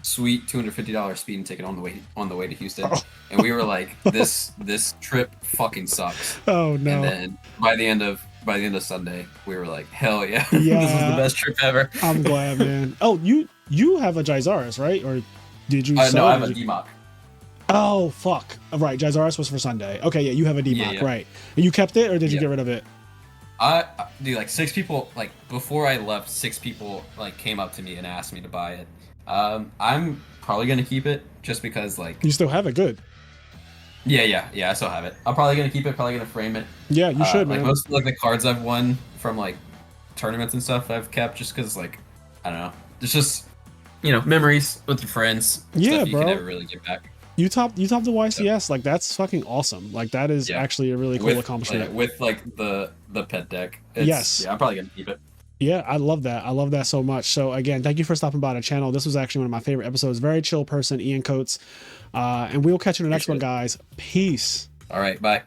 sweet $250 speeding ticket on the way to Houston, and we were like, this trip fucking sucks. Oh no! And then by the end of Sunday, we were like, hell yeah, this is the best trip ever. I'm glad, man. Oh, you have a Jaizaris, right? Or did you? No, I have a D-Mock. Oh fuck! Right, Jaizaris was for Sunday. Okay, yeah, you have a D-Mock, right? And you kept it, or did you get rid of it? Dude, like 6 people, like before I left, 6 people like came up to me and asked me to buy it. I'm probably gonna keep it just because like you still have it. Good. Yeah, I still have it. I'm probably gonna keep it. Probably gonna frame it. Yeah, you should. Like man. most like the cards I've won from like tournaments and stuff, I've kept just because like I don't know. It's just memories with your friends. Yeah, stuff you bro. can never really get back. You topped the YCS. Like that's fucking awesome. Like that is actually a really cool accomplishment. With like the pet deck. Yes. Yeah, I'm probably gonna keep it. Yeah, I love that. I love that so much. So again, thank you for stopping by the channel. This was actually one of my favorite episodes. Very chill person, Ian Coates. And we will catch you in the next one, guys. Peace. All right, bye.